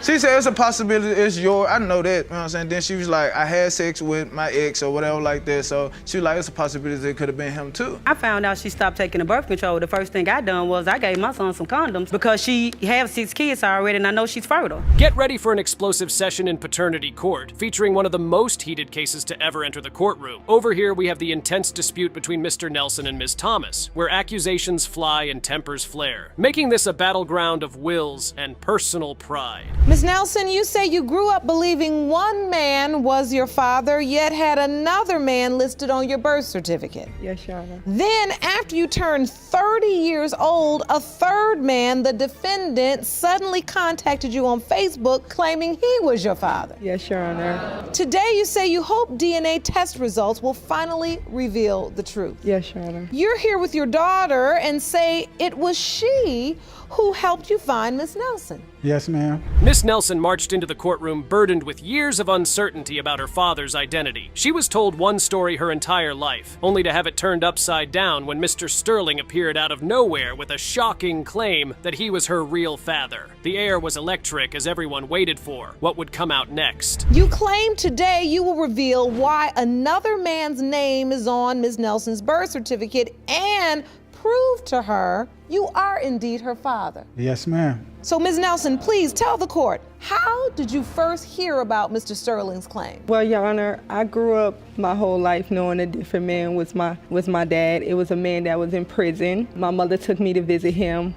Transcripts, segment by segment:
She said it's a possibility it's yours. I know that, you know what I'm saying? Then she was like, I had sex with my ex or whatever like that. So she was like, it's a possibility it could have been him too. I found out she stopped taking the birth control. The first thing I done was I gave my son some condoms because she has 6 kids already and I know she's fertile. Get ready for an explosive session in paternity court, featuring one of the most heated cases to ever enter the courtroom. Over here, we have the intense dispute between Mr. Nelson and Ms. Thomas, where accusations fly and tempers flare, making this a battleground of wills and personal pride. Ms. Nelson, you say you grew up believing one man was your father, yet had another man listed on your birth certificate. Yes, Your Honor. Then, after you turned 30 years old, a third man, the defendant, suddenly contacted you on Facebook claiming he was your father. Yes, Your Honor. Today, you say you hope DNA test results will finally reveal the truth. Yes, Your Honor. You're here with your daughter and say it was she who helped you find Miss Nelson. Yes, ma'am. Miss Nelson marched into the courtroom burdened with years of uncertainty about her father's identity. She was told one story her entire life, only to have it turned upside down when Mr. Sterling appeared out of nowhere with a shocking claim that he was her real father. The air was electric as everyone waited for what would come out next. You claim today you will reveal why another man's name is on Miss Nelson's birth certificate and prove to her you are indeed her father. Yes, ma'am. So, Ms. Nelson, please tell the court, how did you first hear about Mr. Sterling's claim? Well, Your Honor, I grew up my whole life knowing a different man was my dad. It was a man that was in prison. My mother took me to visit him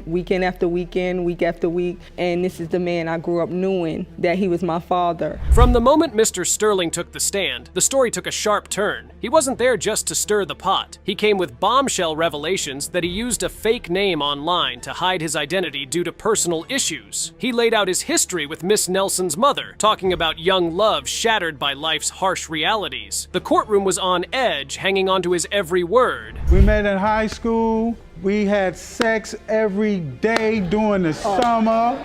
weekend after weekend, week after week, and this is the man I grew up knowing that he was my father. From the moment Mr. Sterling took the stand, the story took a sharp turn. He wasn't there just to stir the pot. He came with bombshell revelations that he used a fake name online to hide his identity due to personal issues. He laid out his history with Miss Nelson's mother, talking about young love shattered by life's harsh realities. The courtroom was on edge, hanging on to his every word. We met in high school. We had sex every day during the summer,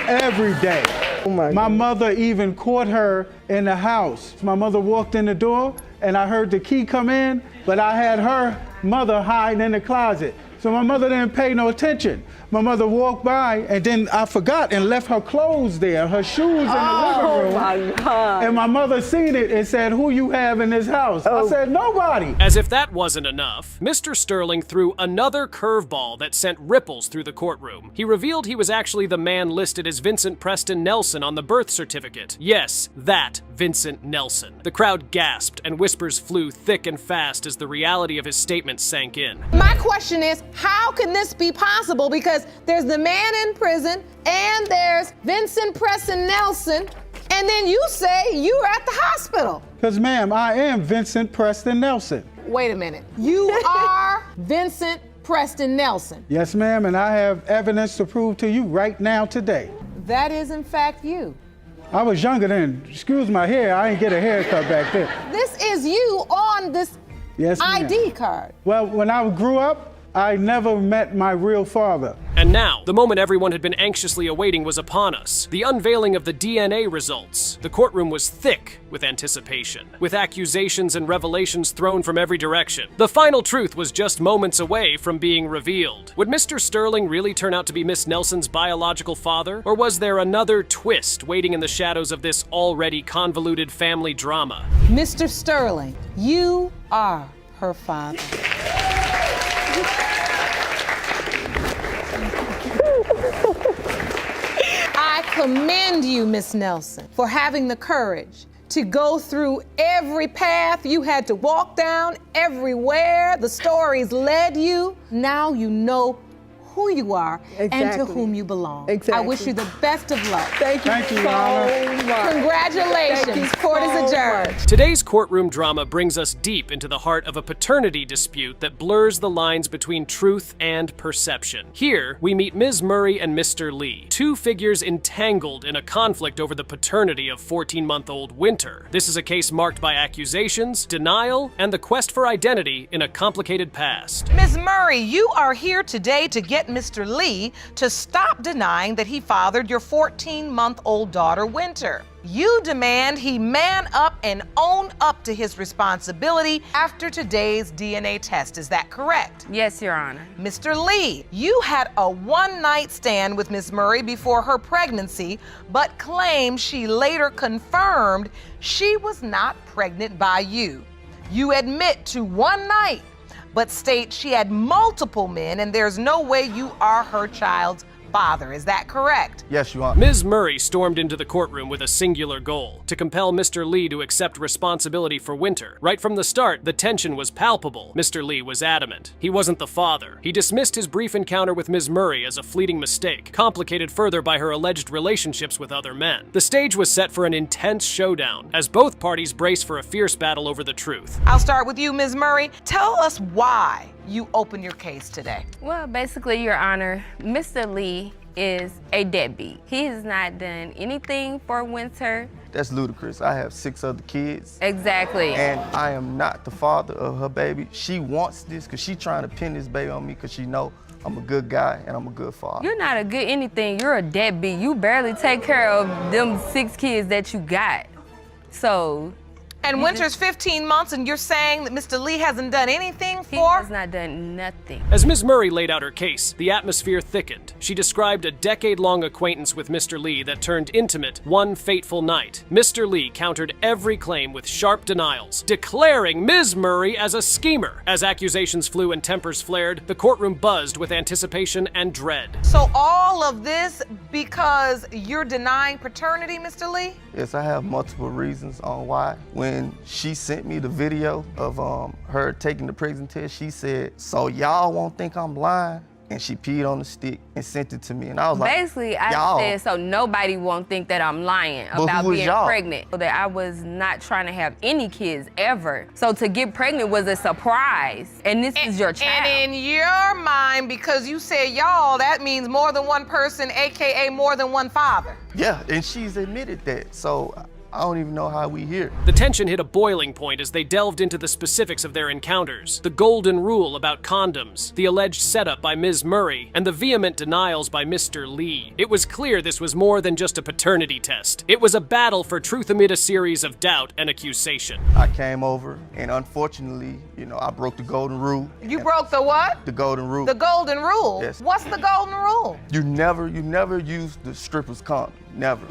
every day. Oh my mother even caught her in the house. My mother walked in the door and I heard the key come in, but I had her mother hiding in the closet. So my mother didn't pay no attention. My mother walked by and then I forgot and left her clothes there, her shoes in the living room. Oh my God. And my mother seen it and said, who you have in this house? I said, nobody. As if that wasn't enough, Mr. Sterling threw another curveball that sent ripples through the courtroom. He revealed he was actually the man listed as Vincent Preston Nelson on the birth certificate. Yes, that Vincent Nelson. The crowd gasped and whispers flew thick and fast as the reality of his statement sank in. My question is, how can this be possible? Because there's the man in prison and there's Vincent Preston Nelson, and then you say you were at the hospital. Because ma'am, I am Vincent Preston Nelson. Wait a minute. You are Vincent Preston Nelson. Yes, ma'am, and I have evidence to prove to you right now today. That is in fact you. I was younger then. Excuse my hair, I ain't get a haircut back then. This is you on this Yes, ma'am. ID card. Well, when I grew up, I never met my real father. And now, the moment everyone had been anxiously awaiting was upon us. The unveiling of the DNA results. The courtroom was thick with anticipation, with accusations and revelations thrown from every direction. The final truth was just moments away from being revealed. Would Mr. Sterling really turn out to be Miss Nelson's biological father? Or was there another twist waiting in the shadows of this already convoluted family drama? Mr. Sterling, you are her father. I commend you, Miss Nelson, for having the courage to go through every path you had to walk down, everywhere the stories led you. Now you know who you are and to whom you belong. Exactly. I wish you the best of luck. Thank you Your Honor. so much. Congratulations. Thank you Court is so adjourned. much. Today's courtroom drama brings us deep into the heart of a paternity dispute that blurs the lines between truth and perception. Here, we meet Ms. Murray and Mr. Lee, two figures entangled in a conflict over the paternity of 14-month-old Winter. This is a case marked by accusations, denial, and the quest for identity in a complicated past. Ms. Murray, you are here today to get get Mr. Lee to stop denying that he fathered your 14-month-old daughter, Winter. You demand he man up and own up to his responsibility after today's DNA test. Is that correct? Yes, Your Honor. Mr. Lee, you had a one-night stand with Ms. Murray before her pregnancy, but claim she later confirmed she was not pregnant by you. You admit to one night, but state she had multiple men and there's no way you are her child's father. Is that correct? Yes, Your Honor. Ms. Murray stormed into the courtroom with a singular goal: to compel Mr. Lee to accept responsibility for Winter. Right from the start, the tension was palpable. Mr. Lee was adamant. He wasn't the father. He dismissed his brief encounter with Ms. Murray as a fleeting mistake, complicated further by her alleged relationships with other men. The stage was set for an intense showdown, as both parties braced for a fierce battle over the truth. I'll start with you, Ms. Murray. Tell us why you opened your case today. Well, basically, Your Honor, Mr. Lee is a deadbeat. He has not done anything for Winter. That's ludicrous. I have 6 other kids. Exactly. And I am not the father of her baby. She wants this because she's trying to pin this baby on me because she know I'm a good guy and I'm a good father. You're not a good anything. You're a deadbeat. You barely take care of them 6 kids that you got. So. And Winter's 15 months, and you're saying that Mr. Lee hasn't done anything He for? has not done nothing. As Ms. Murray laid out her case, the atmosphere thickened. She described a decade-long acquaintance with Mr. Lee that turned intimate one fateful night. Mr. Lee countered every claim with sharp denials, declaring Ms. Murray as a schemer. As accusations flew and tempers flared, the courtroom buzzed with anticipation and dread. So all of this because you're denying paternity, Mr. Lee? Yes, I have multiple reasons on why. When she sent me the video of her taking the pregnancy test, she said, "So y'all won't think I'm lying?" And she peed on the stick and sent it to me. And I was like, basically, I y'all. said so nobody won't think that I'm lying But about who was being y'all? pregnant. That I was not trying to have any kids ever. So to get pregnant was a surprise. And this is your child. And in your mind, because you said y'all, that means more than one person, AKA more than one father. Yeah, and she's admitted that. So I don't even know how we here. The tension hit a boiling point as they delved into the specifics of their encounters. The golden rule about condoms, the alleged setup by Ms. Murray, and the vehement denials by Mr. Lee. It was clear this was more than just a paternity test. It was a battle for truth amid a series of doubt and accusation. I came over, and unfortunately, you know, I broke the golden rule. You broke the what? The golden rule. The golden rule? Yes. What's the golden rule? You never use the stripper's condom. Never.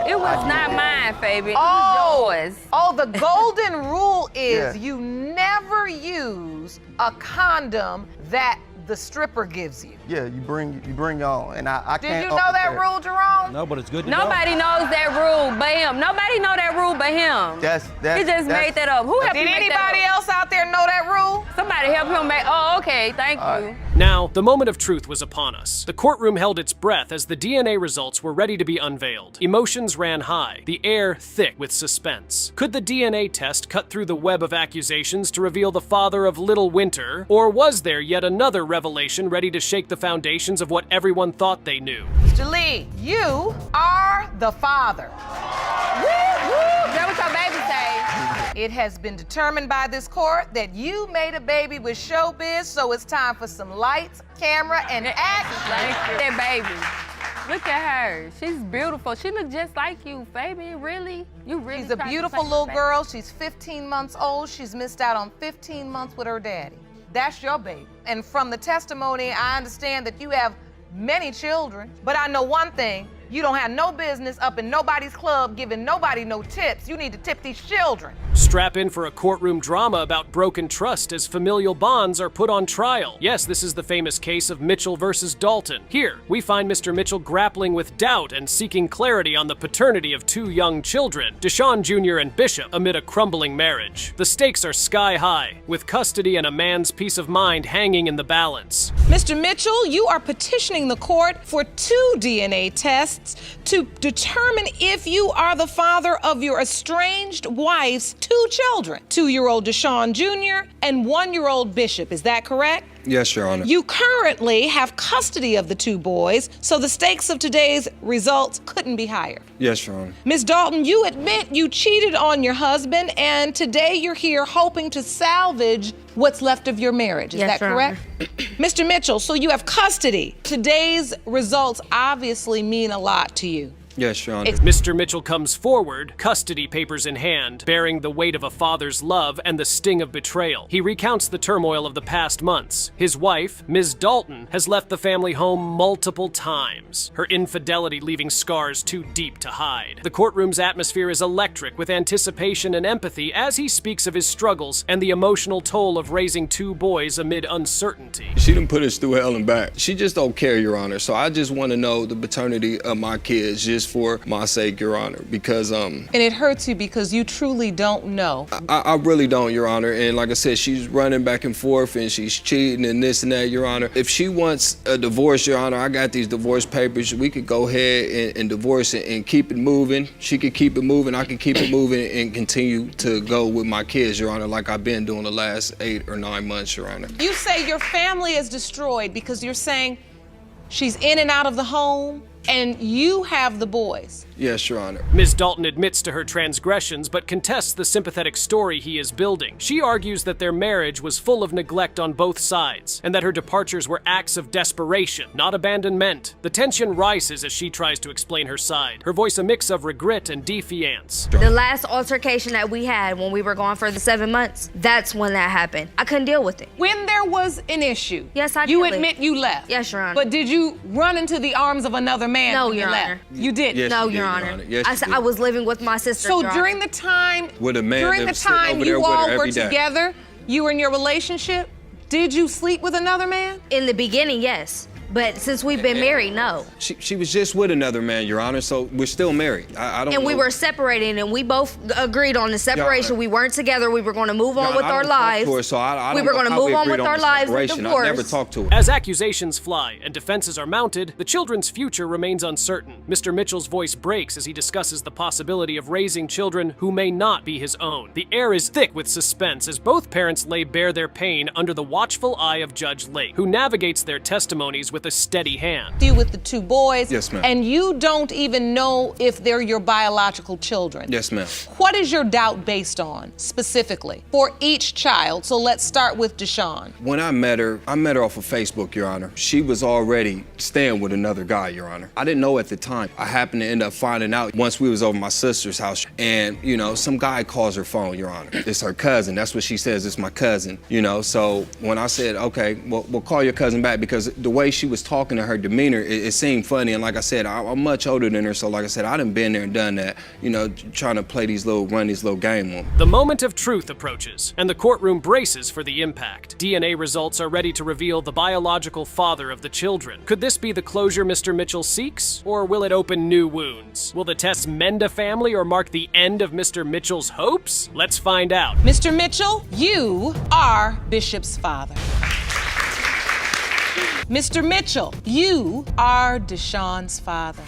It was not mine, baby. It Oh, was yours. oh, the golden rule is Yeah. you never use a condom that the stripper gives you. Yeah, you bring your own, and I Did can't. you know that rule, Jerome? No, but it's good to know. Nobody knows that rule but him. Nobody know that rule but him. He just made that up. Who helped Did you make that anybody up? else out there know that rule? Somebody help him make. Oh, okay. Thank you. Now, the moment of truth was upon us. The courtroom held its breath as the DNA results were ready to be unveiled. Emotions ran high, the air thick with suspense. Could the DNA test cut through the web of accusations to reveal the father of little Winter? Or was there yet another revelation ready to shake the foundations of what everyone thought they knew? Mr. Lee, you are the father. Is that what your baby say? It has been determined by this court that you made a baby with showbiz, so it's time for some lights, camera, and action. That baby. Look at her. She's beautiful. She looks just like you, baby. Really? You really? She's a tried to beautiful play little baby. girl. She's 15 months old. She's missed out on 15 months with her daddy. That's your baby. And from the testimony, I understand that you have many children, but I know one thing. You don't have no business up in nobody's club giving nobody no tips. You need to tip these children. Strap in for a courtroom drama about broken trust as familial bonds are put on trial. Yes, this is the famous case of Mitchell versus Dalton. Here, we find Mr. Mitchell grappling with doubt and seeking clarity on the paternity of 2 young children, Deshaun Jr. and Bishop, amid a crumbling marriage. The stakes are sky high, with custody and a man's peace of mind hanging in the balance. Mr. Mitchell, you are petitioning the court for 2 DNA tests to determine if you are the father of your estranged wife's 2 children, 2-year-old Deshaun Jr. and 1-year-old Bishop. Is that correct? Yes, Your Honor. You currently have custody of the 2 boys, so the stakes of today's results couldn't be higher. Yes, Your Honor. Ms. Dalton, you admit you cheated on your husband, and today you're here hoping to salvage what's left of your marriage. Is Yes, that Your correct? Mr. Mitchell, so you have custody. Today's results obviously mean a lot to you. Yes, Your Honor. Mr. Mitchell comes forward, custody papers in hand, bearing the weight of a father's love and the sting of betrayal. He recounts the turmoil of the past months. His wife, Ms. Dalton, has left the family home multiple times, her infidelity leaving scars too deep to hide. The courtroom's atmosphere is electric with anticipation and empathy as he speaks of his struggles and the emotional toll of raising 2 boys amid uncertainty. She done put us through hell and back. She just don't care, Your Honor. So I just want to know the paternity of my kids just for my sake, Your Honor, because And it hurts you because you truly don't know. I really don't, Your Honor. And like I said, she's running back and forth and she's cheating and this and that, Your Honor. If she wants a divorce, Your Honor, I got these divorce papers. We could go ahead and divorce it and keep it moving. She could keep it moving, I could keep it moving and continue to go with my kids, Your Honor, like I've been doing the last 8 or 9 months, Your Honor. You say your family is destroyed because you're saying she's in and out of the home and you have the boys. Yes, Your Honor. Ms. Dalton admits to her transgressions, but contests the sympathetic story he is building. She argues that their marriage was full of neglect on both sides, and that her departures were acts of desperation, not abandonment. The tension rises as she tries to explain her side, her voice a mix of regret and defiance. The last altercation that we had when we were gone for the 7 months, that's when that happened. I couldn't deal with it. When there was an issue, Yes, I did. you admit you left. Yes, Your Honor. But did you run into the arms of another man No, when you Your left? Honor. You didn't? Yes, No, you did, Your Your Honor. Honor. Yes, I you said did. I was living with my sister. So Your during Honor. the time, With a man during that the was sitting time over there you with her all were every day. together, you were in your relationship, did you sleep with another man? In the beginning, yes. But since we've been married, no. She was just with another man, Your Honor, so we're still married. I don't And we know. were separating, and we both agreed on the separation. Honor. We weren't together. We were going to move on Your with Honor, I our don't talk lives. to her, so I We don't were know going to how we move on agreed with our the lives with separation. I divorce. never talked to her. As accusations fly and defenses are mounted, the children's future remains uncertain. Mr. Mitchell's voice breaks as he discusses the possibility of raising children who may not be his own. The air is thick with suspense as both parents lay bare their pain under the watchful eye of Judge Lake, who navigates their testimonies with a steady hand. You with the 2 boys. Yes, ma'am. And you don't even know if they're your biological children. Yes, ma'am. What is your doubt based on, specifically, for each child? So let's start with Deshaun. When I met her off of Facebook, Your Honor. She was already staying with another guy, Your Honor. I didn't know at the time. I happened to end up finding out once we was over my sister's house. And, you know, some guy calls her phone, Your Honor. It's her cousin. That's what she says. It's my cousin, you know. So when I said, okay, well, we'll call your cousin back, because the way she was talking to her demeanor, it seemed funny. And like I said, I'm much older than her. So like I said, I done been there and done that, you know, trying to run these little game on. The moment of truth approaches, and the courtroom braces for the impact. DNA results are ready to reveal the biological father of the children. Could this be the closure Mr. Mitchell seeks, or will it open new wounds? Will the tests mend a family or mark the end of Mr. Mitchell's hopes? Let's find out. Mr. Mitchell, you are Bishop's father. Mr. Mitchell, you are Deshaun's father.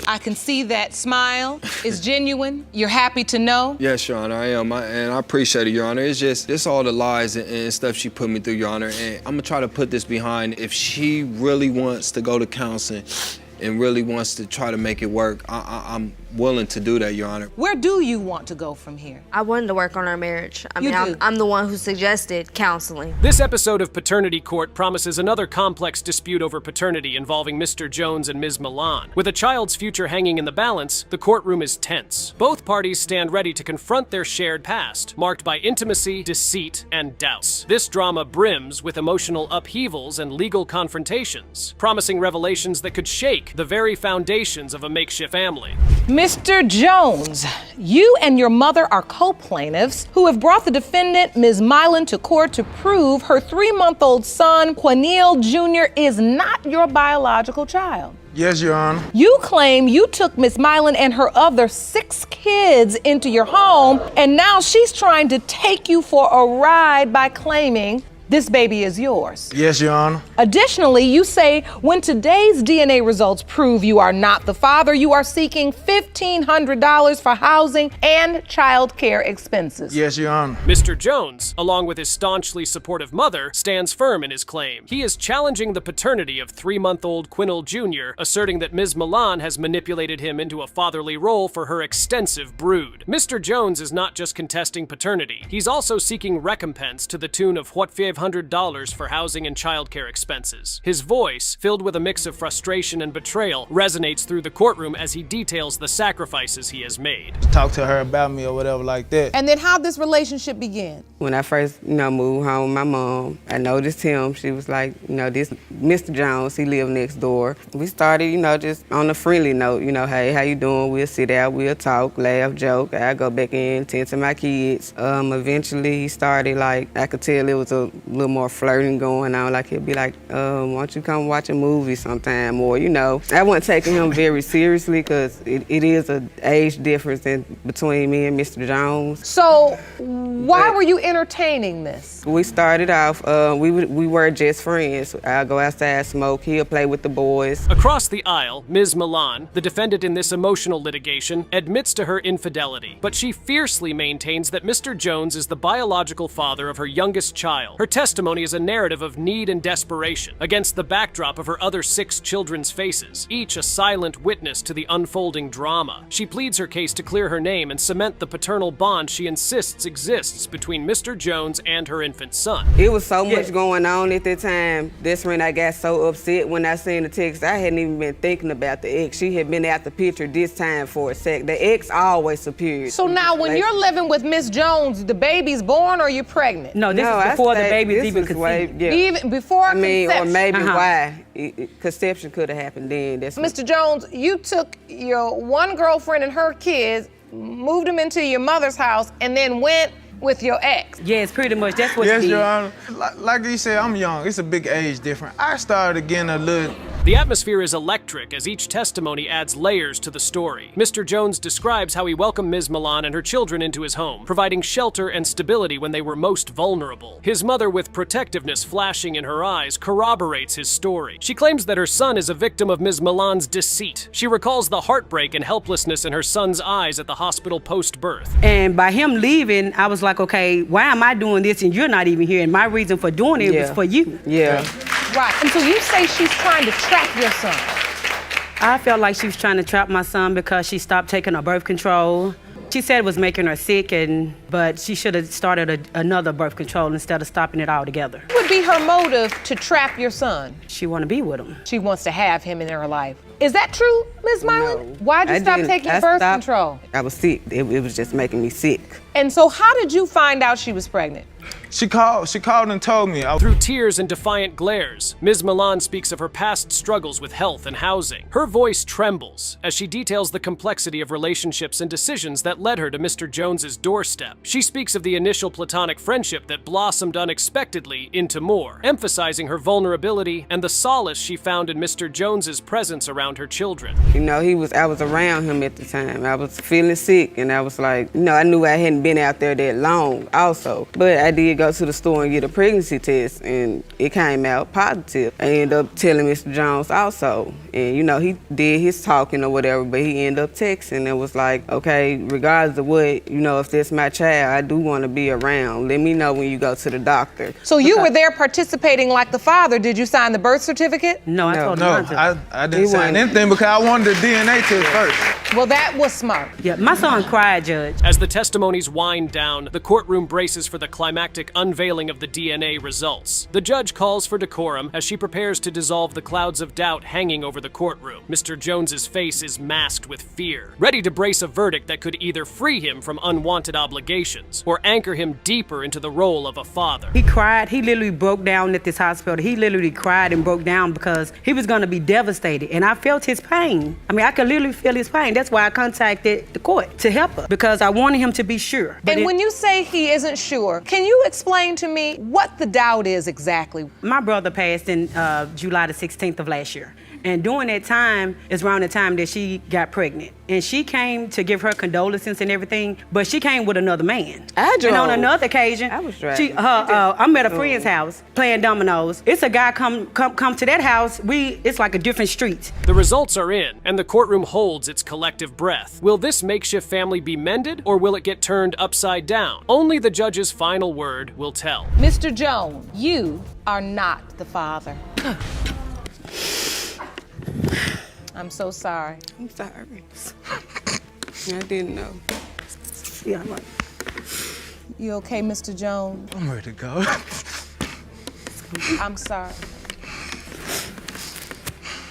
I can see that smile is genuine. You're happy to know. Yes, Your Honor, I am, and I appreciate it, Your Honor. It's all the lies and stuff she put me through, Your Honor, and I'm gonna try to put this behind. If she really wants to go to counseling and really wants to try to make it work, I'm willing to do that, Your Honor. Where do you want to go from here? I wanted to work on our marriage. I You mean, do. I'm the one who suggested counseling. This episode of Paternity Court promises another complex dispute over paternity involving Mr. Jones and Ms. Milan. With a child's future hanging in the balance, the courtroom is tense. Both parties stand ready to confront their shared past, marked by intimacy, deceit, and doubts. This drama brims with emotional upheavals and legal confrontations, promising revelations that could shake the very foundations of a makeshift family. Mr. Jones, you and your mother are co-plaintiffs who have brought the defendant, Ms. Milan, to court to prove her 3-month-old son, Quanil Jr., is not your biological child. Yes, Your Honor. You claim you took Ms. Milan and her other 6 kids into your home, and now she's trying to take you for a ride by claiming this baby is yours. Yes, Your Honor. Additionally, you say when today's DNA results prove you are not the father, you are seeking $1,500 for housing and child care expenses. Yes, Your Honor. Mr. Jones, along with his staunchly supportive mother, stands firm in his claim. He is challenging the paternity of 3-month-old Quinnell Jr., asserting that Ms. Milan has manipulated him into a fatherly role for her extensive brood. Mr. Jones is not just contesting paternity, he's also seeking recompense to the tune of $500 for housing and childcare expenses. His voice, filled with a mix of frustration and betrayal, resonates through the courtroom as he details the sacrifices he has made. Talk to her about me or whatever like that. And then how'd this relationship begin? When I first, moved home with my mom, I noticed him. She was like, this Mr. Jones, he lived next door. We started, just on a friendly note, hey, how you doing? We'll sit down, we'll talk, laugh, joke. I go back in, tend to my kids. Eventually he started I could tell it was a little more flirting going on. Like he'd be like, why don't you come watch a movie sometime? Or, I wasn't taking him very seriously because it is an age difference between me and Mr. Jones. So why were you entertaining this? We started off, we were just friends. I'll go outside, smoke, he'll play with the boys. Across the aisle, Ms. Milan, the defendant in this emotional litigation, admits to her infidelity, but she fiercely maintains that Mr. Jones is the biological father of her youngest child. Her testimony is a narrative of need and desperation, against the backdrop of her other 6 children's faces, each a silent witness to the unfolding drama. She pleads her case to clear her name and cement the paternal bond she insists exists between Mr. Jones and her infant son. It was so much going on at that time. That's when I got so upset when I seen the text. I hadn't even been thinking about the ex. She had been out the picture this time for a sec. The ex always appeared. So now when you're living with Miss Jones, the baby's born or you're pregnant? No, this is before the baby's even conceived. Even before conception. Or maybe why conception could have happened then. Mr. Jones, you took your one girlfriend and her kids, moved them into your mother's house, and then went with your ex. Yes, pretty much. That's what Yes, you did. Your Honor. Like you said, I'm young. It's a big age difference. I started getting a little... The atmosphere is electric as each testimony adds layers to the story. Mr. Jones describes how he welcomed Ms. Milan and her children into his home, providing shelter and stability when they were most vulnerable. His mother, with protectiveness flashing in her eyes, corroborates his story. She claims that her son is a victim of Ms. Milan's deceit. She recalls the heartbreak and helplessness in her son's eyes at the hospital post-birth. And by him leaving, I was like, okay, why am I doing this and you're not even here? And my reason for doing it was for you. Yeah. Right, and so you say she's trying to trap your son. I felt like she was trying to trap my son because she stopped taking her birth control. She said it was making her sick, but she should have started another birth control instead of stopping it altogether. What would be her motive to trap your son? She want to be with him. She wants to have him in her life. Is that true, Ms. Mylan? No, Why'd you stop taking birth control? I was sick. It was just making me sick. And so how did you find out she was pregnant? She called and told me. Through tears and defiant glares, Ms. Milan speaks of her past struggles with health and housing. Her voice trembles as she details the complexity of relationships and decisions that led her to Mr. Jones's doorstep. She speaks of the initial platonic friendship that blossomed unexpectedly into more, emphasizing her vulnerability and the solace she found in Mr. Jones's presence around her children. I was around him at the time. I was feeling sick, and I was like, I knew I hadn't been out there that long also, but I did go to the store and get a pregnancy test, and it came out positive. I ended up telling Mr. Jones also, and he did his talking or whatever, but he ended up texting and was like, okay, regardless of what, if that's my child, I do want to be around. Let me know when you go to the doctor. So you were there participating like the father. Did you sign the birth certificate? No, I told him not to. I didn't sign anything because I wanted the DNA test first. Well, that was smart. Yeah, my son cried, Judge. As the testimonies wind down, the courtroom braces for the climactic unveiling of the DNA results. The judge calls for decorum as she prepares to dissolve the clouds of doubt hanging over the courtroom. Mr. Jones's face is masked with fear, ready to brace a verdict that could either free him from unwanted obligations or anchor him deeper into the role of a father. He cried. He literally broke down at this hospital. He literally cried and broke down because he was going to be devastated, and I felt his pain. I mean, I could literally feel his pain. That's why I contacted the court to help her, because I wanted him to be sure. And when you say he isn't sure, can you explain to me what the doubt is exactly? My brother passed in July the 16th of last year. And during that time is around the time that she got pregnant. And she came to give her condolences and everything, but she came with another man. I drove. And on another occasion, I was driving. I'm at a friend's house playing dominoes. It's a guy come to that house. It's like a different street. The results are in, and the courtroom holds its collective breath. Will this makeshift family be mended, or will it get turned upside down? Only the judge's final word will tell. Mr. Jones, you are not the father. I'm so sorry. I'm sorry. I didn't know. Yeah, I'm like, You okay, Mr. Jones? I'm ready to go. I'm sorry.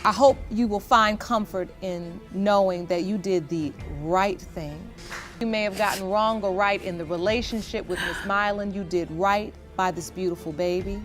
I hope you will find comfort in knowing that you did the right thing. You may have gotten wrong or right in the relationship with Miss Mylan. You did right by this beautiful baby.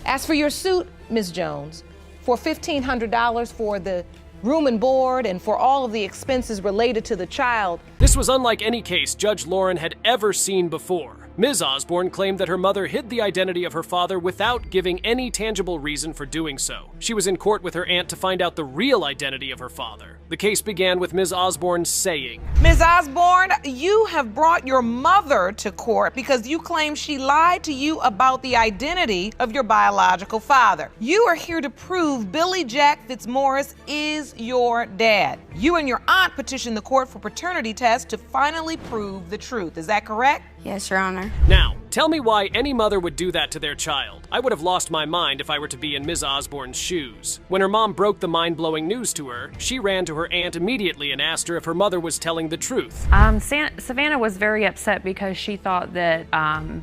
As for your suit, Ms. Jones, for $1,500 for the room and board and for all of the expenses related to the child. This was unlike any case Judge Lauren had ever seen before. Ms. Osborne claimed that her mother hid the identity of her father without giving any tangible reason for doing so. She was in court with her aunt to find out the real identity of her father. The case began with Ms. Osborne saying, Ms. Osborne, you have brought your mother to court because you claim she lied to you about the identity of your biological father. You are here to prove Billy Jack Fitzmaurice is your dad. You and your aunt petitioned the court for paternity tests to finally prove the truth. Is that correct? Yes, Your Honor. Now, tell me why any mother would do that to their child. I would have lost my mind if I were to be in Ms. Osborne's shoes. When her mom broke the mind-blowing news to her, she ran to her aunt immediately and asked her if her mother was telling the truth. Savannah was very upset because she thought that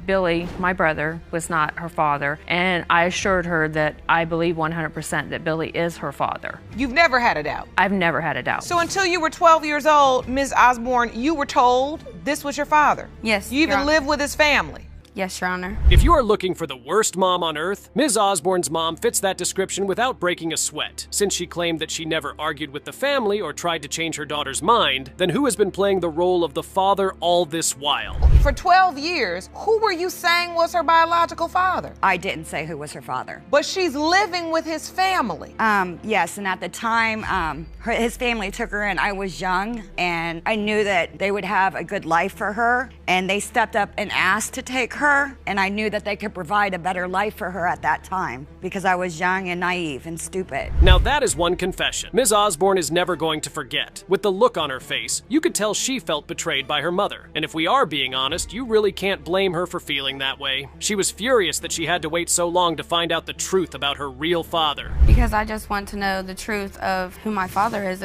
Billy, my brother, was not her father, and I assured her that I believe 100% that Billy is her father. You've never had a doubt? I've never had a doubt. So until you were 12 years old, Ms. Osborne, you were told this was your father? Yes, You even lived with his family? Yes, Your Honor. If you are looking for the worst mom on earth, Ms. Osborne's mom fits that description without breaking a sweat. Since she claimed that she never argued with the family or tried to change her daughter's mind, then who has been playing the role of the father all this while? For 12 years, who were you saying was her biological father? I didn't say who was her father. But she's living with his family. Yes, and at the time, his family took her in. I was young, and I knew that they would have a good life for her, and they stepped up and asked to take her, and I knew that they could provide a better life for her at that time because I was young and naive and stupid. Now that is one confession Ms. Osborne is never going to forget. With the look on her face, you could tell she felt betrayed by her mother. And if we are being honest, you really can't blame her for feeling that way. She was furious that she had to wait so long to find out the truth about her real father. Because I just want to know the truth of who my father is.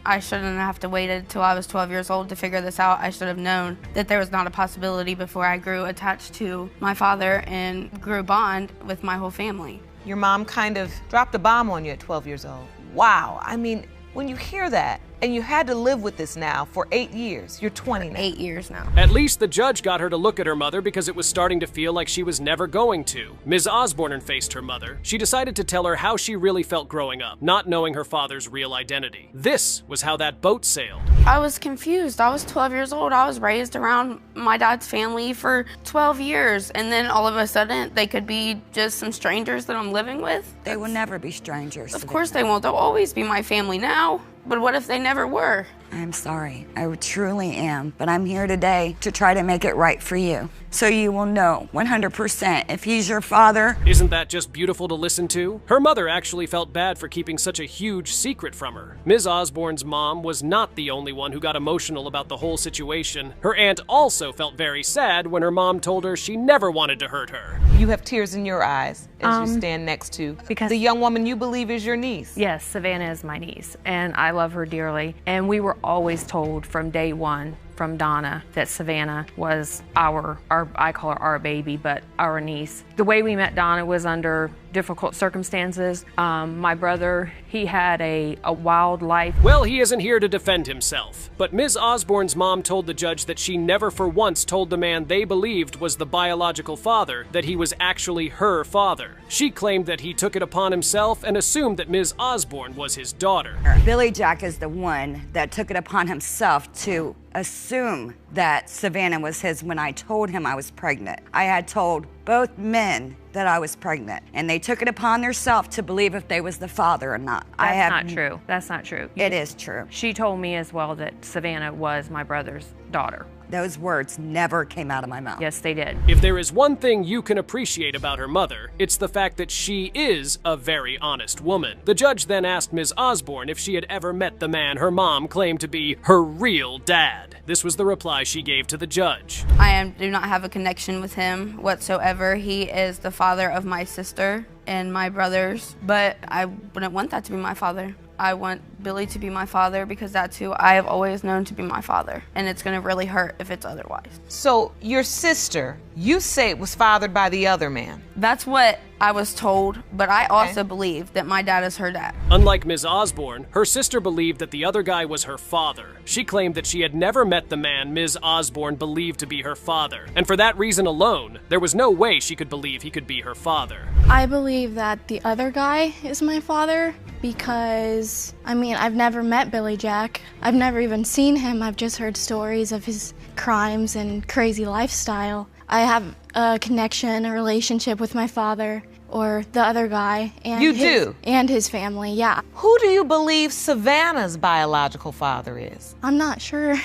I shouldn't have to wait until I was 12 years old to figure this out. I should have known that there was not a possibility before I grew attached to my father and grew a bond with my whole family. Your mom kind of dropped a bomb on you at 12 years old. Wow. I mean, when you hear that, and you had to live with this now for 8 years. You're 20 now. 8 years now. At least the judge got her to look at her mother because it was starting to feel like she was never going to. Ms. Osborne faced her mother. She decided to tell her how she really felt growing up, not knowing her father's real identity. This was how that boat sailed. I was confused. I was 12 years old. I was raised around my dad's family for 12 years. And then all of a sudden, they could be just some strangers that I'm living with. They will never be strangers. Of course they won't. They'll always be my family now. But what if they never were? I'm sorry, I truly am, but I'm here today to try to make it right for you. So you will know 100% if he's your father. Isn't that just beautiful to listen to? Her mother actually felt bad for keeping such a huge secret from her. Ms. Osborne's mom was not the only one who got emotional about the whole situation. Her aunt also felt very sad when her mom told her she never wanted to hurt her. You have tears in your eyes as you stand next to the young woman you believe is your niece. Yes, Savannah is my niece, and I love her dearly. And we were always told from day one from Donna that Savannah was our I call her our baby, but our niece. The way we met Donna was under difficult circumstances. My brother, he had a wild life. Well, he isn't here to defend himself, but Ms. Osborne's mom told the judge that she never for once told the man they believed was the biological father that he was actually her father. She claimed that he took it upon himself and assumed that Ms. Osborne was his daughter. Billy Jack is the one that took it upon himself to assume that Savannah was his when I told him I was pregnant. I had told both men that I was pregnant, and they took it upon themselves to believe if they was the father or not. That's not true. That's not true. It is true. She told me as well that Savannah was my brother's daughter. Those words never came out of my mouth. Yes, they did. If there is one thing you can appreciate about her mother, it's the fact that she is a very honest woman. The judge then asked Ms. Osborne if she had ever met the man her mom claimed to be her real dad. This was the reply she gave to the judge. I do not have a connection with him whatsoever. He is the father of my sister and my brothers, but I wouldn't want that to be my father. I want Billy to be my father because that's who I have always known to be my father, and it's gonna really hurt if it's otherwise. So your sister, you say was fathered by the other man. That's what I was told, but I also believe that my dad is her dad. Unlike Ms. Osborne, her sister believed that the other guy was her father. She claimed that she had never met the man Ms. Osborne believed to be her father, and for that reason alone, there was no way she could believe he could be her father. I believe that the other guy is my father because, I mean, I've never met Billy Jack. I've never even seen him. I've just heard stories of his crimes and crazy lifestyle. I have a connection, a relationship with my father or the other guy. And You do? And his family, yeah. Who do you believe Savannah's biological father is? I'm not sure.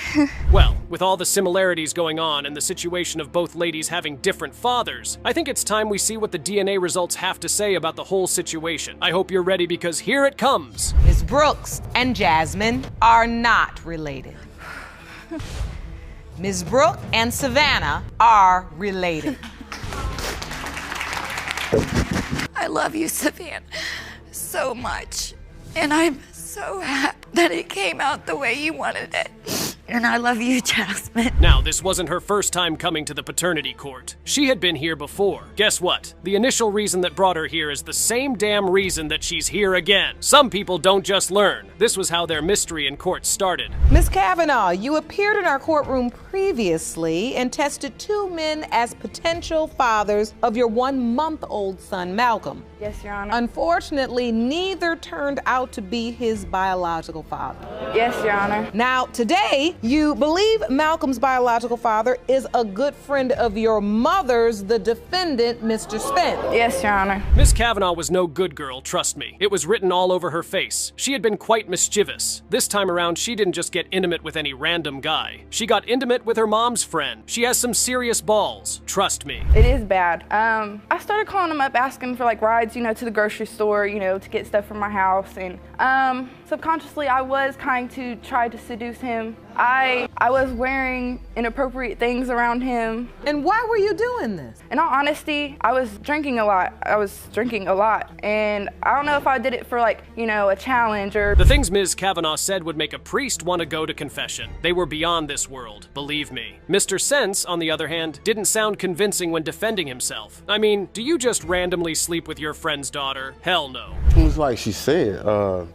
Well, with all the similarities going on and the situation of both ladies having different fathers, I think it's time we see what the DNA results have to say about the whole situation. I hope you're ready because here it comes. Ms. Brooks and Jasmine are not related. Ms. Brooke and Savannah are related. I love you, Savannah, so much. And I'm so happy that it came out the way you wanted it. And I love you, Jasmine. Now, this wasn't her first time coming to the paternity court. She had been here before. Guess what? The initial reason that brought her here is the same damn reason that she's here again. Some people don't just learn. This was how their mystery in court started. Ms. Kavanaugh, you appeared in our courtroom previously and tested 2 men as potential fathers of your 1-month-old son, Malcolm. Yes, Your Honor. Unfortunately, neither turned out to be his biological father. Yes, Your Honor. Now, today, you believe Malcolm's biological father is a good friend of your mother's, the defendant, Mr. Spence. Yes, Your Honor. Miss Kavanaugh was no good girl, trust me. It was written all over her face. She had been quite mischievous. This time around, she didn't just get intimate with any random guy. She got intimate with her mom's friend. She has some serious balls, trust me. It is bad. I started calling him up asking for like rides, to the grocery store, to get stuff from my house. And subconsciously, I was trying to try to seduce him. I was wearing inappropriate things around him. And why were you doing this? In all honesty, I was drinking a lot. And I don't know if I did it for a challenge or... The things Ms. Kavanaugh said would make a priest want to go to confession. They were beyond this world, believe me. Mr. Sense, on the other hand, didn't sound convincing when defending himself. I mean, do you just randomly sleep with your friend's daughter? Hell no. It was like she said,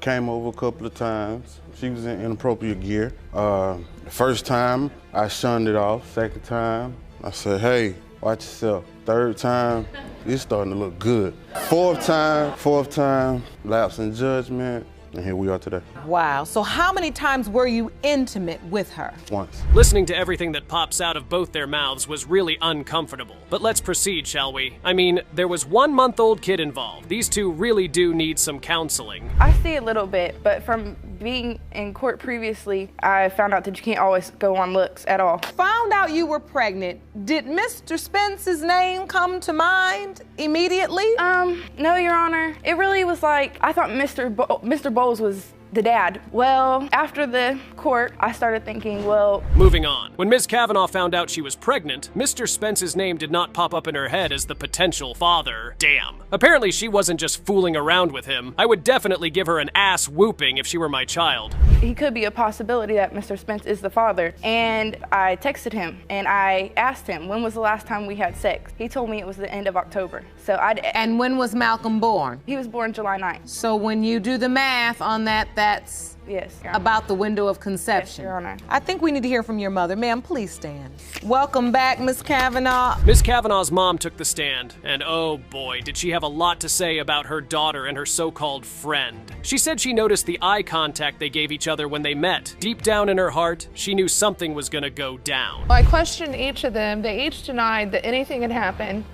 came over a couple of times. She was in inappropriate gear. The first time, I shunned it off. Second time, I said, hey, watch yourself. Third time, it's starting to look good. Fourth time, lapse in judgment, and here we are today. Wow, so how many times were you intimate with her? Once. Listening to everything that pops out of both their mouths was really uncomfortable. But let's proceed, shall we? I mean, there was 1-month-old kid involved. These two really do need some counseling. I see a little bit, but from being in court previously, I found out that you can't always go on looks at all. Found out you were pregnant. Did Mr. Spence's name come to mind immediately? No, Your Honor. It really was like, I thought Mr. Bowles was the dad. Well, after the court, I started thinking, well... Moving on. When Ms. Kavanaugh found out she was pregnant, Mr. Spence's name did not pop up in her head as the potential father. Damn. Apparently she wasn't just fooling around with him. I would definitely give her an ass whooping if she were my child. He could be a possibility that Mr. Spence is the father. And I texted him and I asked him, when was the last time we had sex? He told me it was the end of October. And when was Malcolm born? He was born July 9th. So when you do the math on that, that's Yes, Your Honor. About the window of conception. Yes, Your Honor. I think we need to hear from your mother. Ma'am, please stand. Welcome back, Ms. Kavanaugh. Ms. Kavanaugh's mom took the stand, and oh boy, did she have a lot to say about her daughter and her so-called friend. She said she noticed the eye contact they gave each other when they met. Deep down in her heart, she knew something was gonna go down. I questioned each of them. They each denied that anything had happened.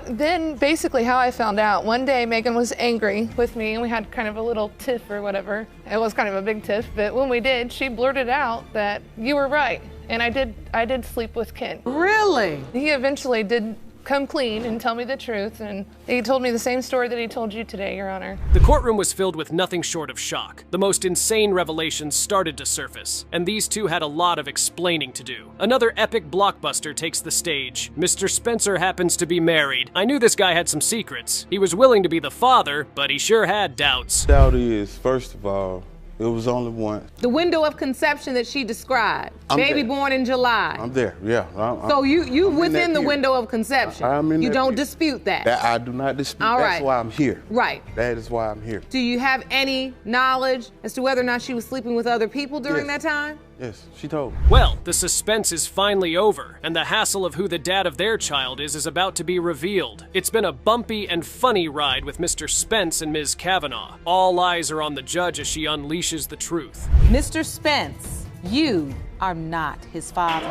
Then basically how I found out, one day Megan was angry with me and we had kind of a little tiff or whatever. It was kind of a big tiff, but when we did, she blurted out that you were right. And I did sleep with Ken. Really? He eventually did come clean and tell me the truth, and he told me the same story that he told you today, Your Honor. The courtroom was filled with nothing short of shock. The most insane revelations started to surface, and these two had a lot of explaining to do. Another epic blockbuster takes the stage. Mr. Spencer happens to be married. I knew this guy had some secrets. He was willing to be the father, but he sure had doubts. Doubt is, first of all, it was only one. The window of conception that she described. I'm Baby there. born in July. I'm there, yeah. So you I'm within in the that window of conception. I'm in You that don't period. dispute that. That I do not dispute. All That's right. why I'm here. Right. That is why I'm here. Do you have any knowledge as to whether or not she was sleeping with other people during Yes. that time? Yes, she told me. Well, the suspense is finally over, and the hassle of who the dad of their child is about to be revealed. It's been a bumpy and funny ride with Mr. Spence and Ms. Kavanaugh. All eyes are on the judge as she unleashes the truth. Mr. Spence, you are not his father.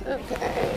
Okay.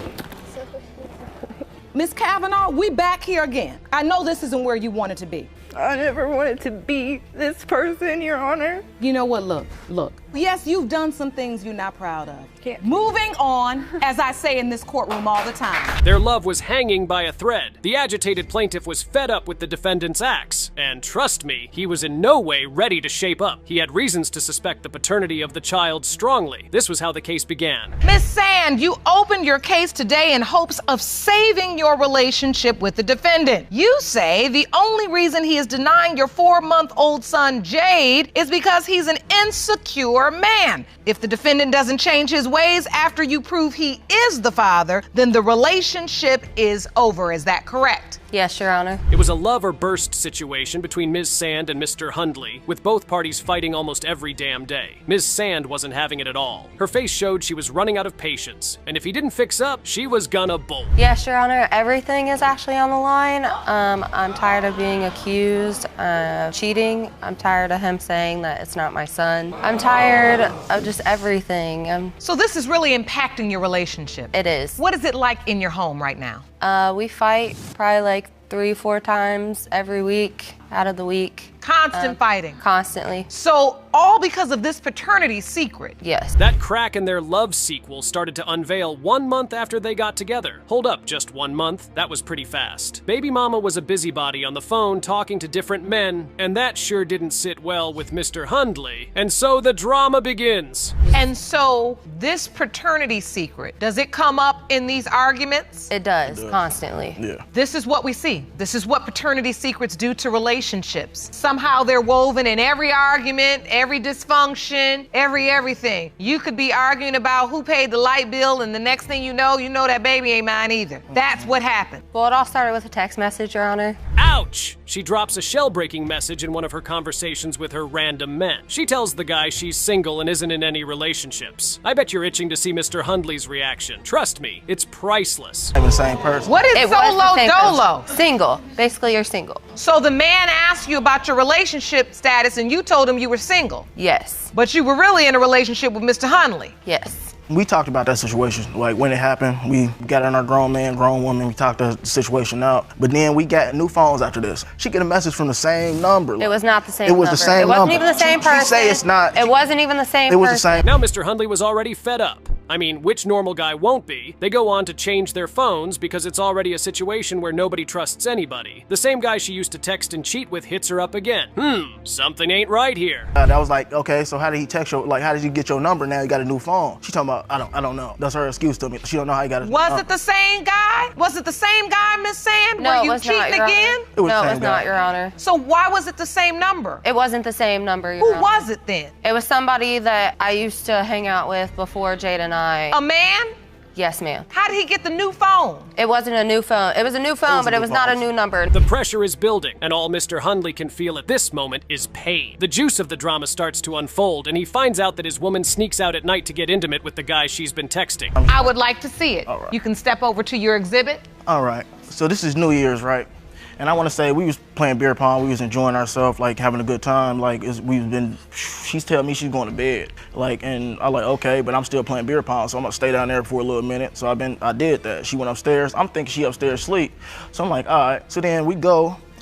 Miss Kavanaugh, we back here again. I know this isn't where you wanted to be. I never wanted to be this person, Your Honor. You know what, look. Yes, you've done some things you're not proud of. Can't. Moving on, as I say in this courtroom all the time. Their love was hanging by a thread. The agitated plaintiff was fed up with the defendant's acts. And trust me, he was in no way ready to shape up. He had reasons to suspect the paternity of the child strongly. This was how the case began. Miss Sand, you opened your case today in hopes of saving your relationship with the defendant. You say the only reason he is denying your 4-month-old son, Jade, is because he's an insecure man. If the defendant doesn't change his ways after you prove he is the father, then the relationship is over. Is that correct? Yes, Your Honor. It was a love or burst situation between Ms. Sand and Mr. Hundley, with both parties fighting almost every damn day. Ms. Sand wasn't having it at all. Her face showed she was running out of patience, and if he didn't fix up, she was gonna bolt. Yes, Your Honor. Everything is actually on the line. I'm tired of being accused of cheating. I'm tired of him saying that it's not my son. I'm tired of just everything. So this is really impacting your relationship. It is. What is it like in your home right now? We fight probably like 3-4 times every week out of the week. Constant fighting. Constantly. So all because of this paternity secret. Yes. That crack in their love sequel started to unveil 1 month after they got together. Hold up, just 1 month? That was pretty fast. Baby mama was a busybody on the phone talking to different men, and that sure didn't sit well with Mr. Hundley. And so the drama begins. And so this paternity secret, does it come up in these arguments? It does, constantly. Yeah. This is what we see. This is what paternity secrets do to relationships. Somehow they're woven in every argument, every dysfunction, everything. You could be arguing about who paid the light bill, and the next thing you know that baby ain't mine either. That's what happened. Well, it all started with a text message, Your Honor. Ouch! She drops a shell-breaking message in one of her conversations with her random men. She tells the guy she's single and isn't in any relationships. I bet you're itching to see Mr. Hundley's reaction. Trust me, it's priceless. I'm the same person. What is solo dolo? Single. Basically, you're single. So the man asked you about your relationship status and you told him you were single. Yes. But you were really in a relationship with Mr. Hundley. Yes. We talked about that situation, like when it happened. We got in our grown man, grown woman, we talked the situation out. But then we got new phones after this. She get a message from the same number. It was not the same It was number. the same It wasn't number. even the same person. She say it's not. It wasn't even the same It was the person. same. Now Mr. Hundley was already fed up. I mean, which normal guy won't be? They go on to change their phones because it's already a situation where nobody trusts anybody. The same guy she used to text and cheat with hits her up again. Something ain't right here. That was like, okay, so how did he text you? Like, how did you get your number now? You got a new phone. She talking about, I don't know. That's her excuse to me. She don't know how you got it. Was it the same guy? Was it the same guy, Miss Sand? No, Were it you was cheating not, Your again? Honor. It was No, the it same was not, guy. Your Honor. So why was it the same number? It wasn't the same number, Your Who Honor. was it then? It was somebody that I used to hang out with before Jade and I. A man? Yes, ma'am. How did he get the new phone? It wasn't a new phone. It was a new phone, but it was not a new number. The pressure is building, and all Mr. Hundley can feel at this moment is pain. The juice of the drama starts to unfold, and he finds out that his woman sneaks out at night to get intimate with the guy she's been texting. I would like to see it. All right. You can step over to your exhibit. All right, so this is New Year's, right? And I want to say we was playing beer pong, we was enjoying ourselves, like having a good time. Like she's telling me she's going to bed, like, and I like okay, but I'm still playing beer pong, so I'm gonna stay down there for a little minute. So I did that. She went upstairs. I'm thinking she upstairs asleep. So I'm like, all right. So then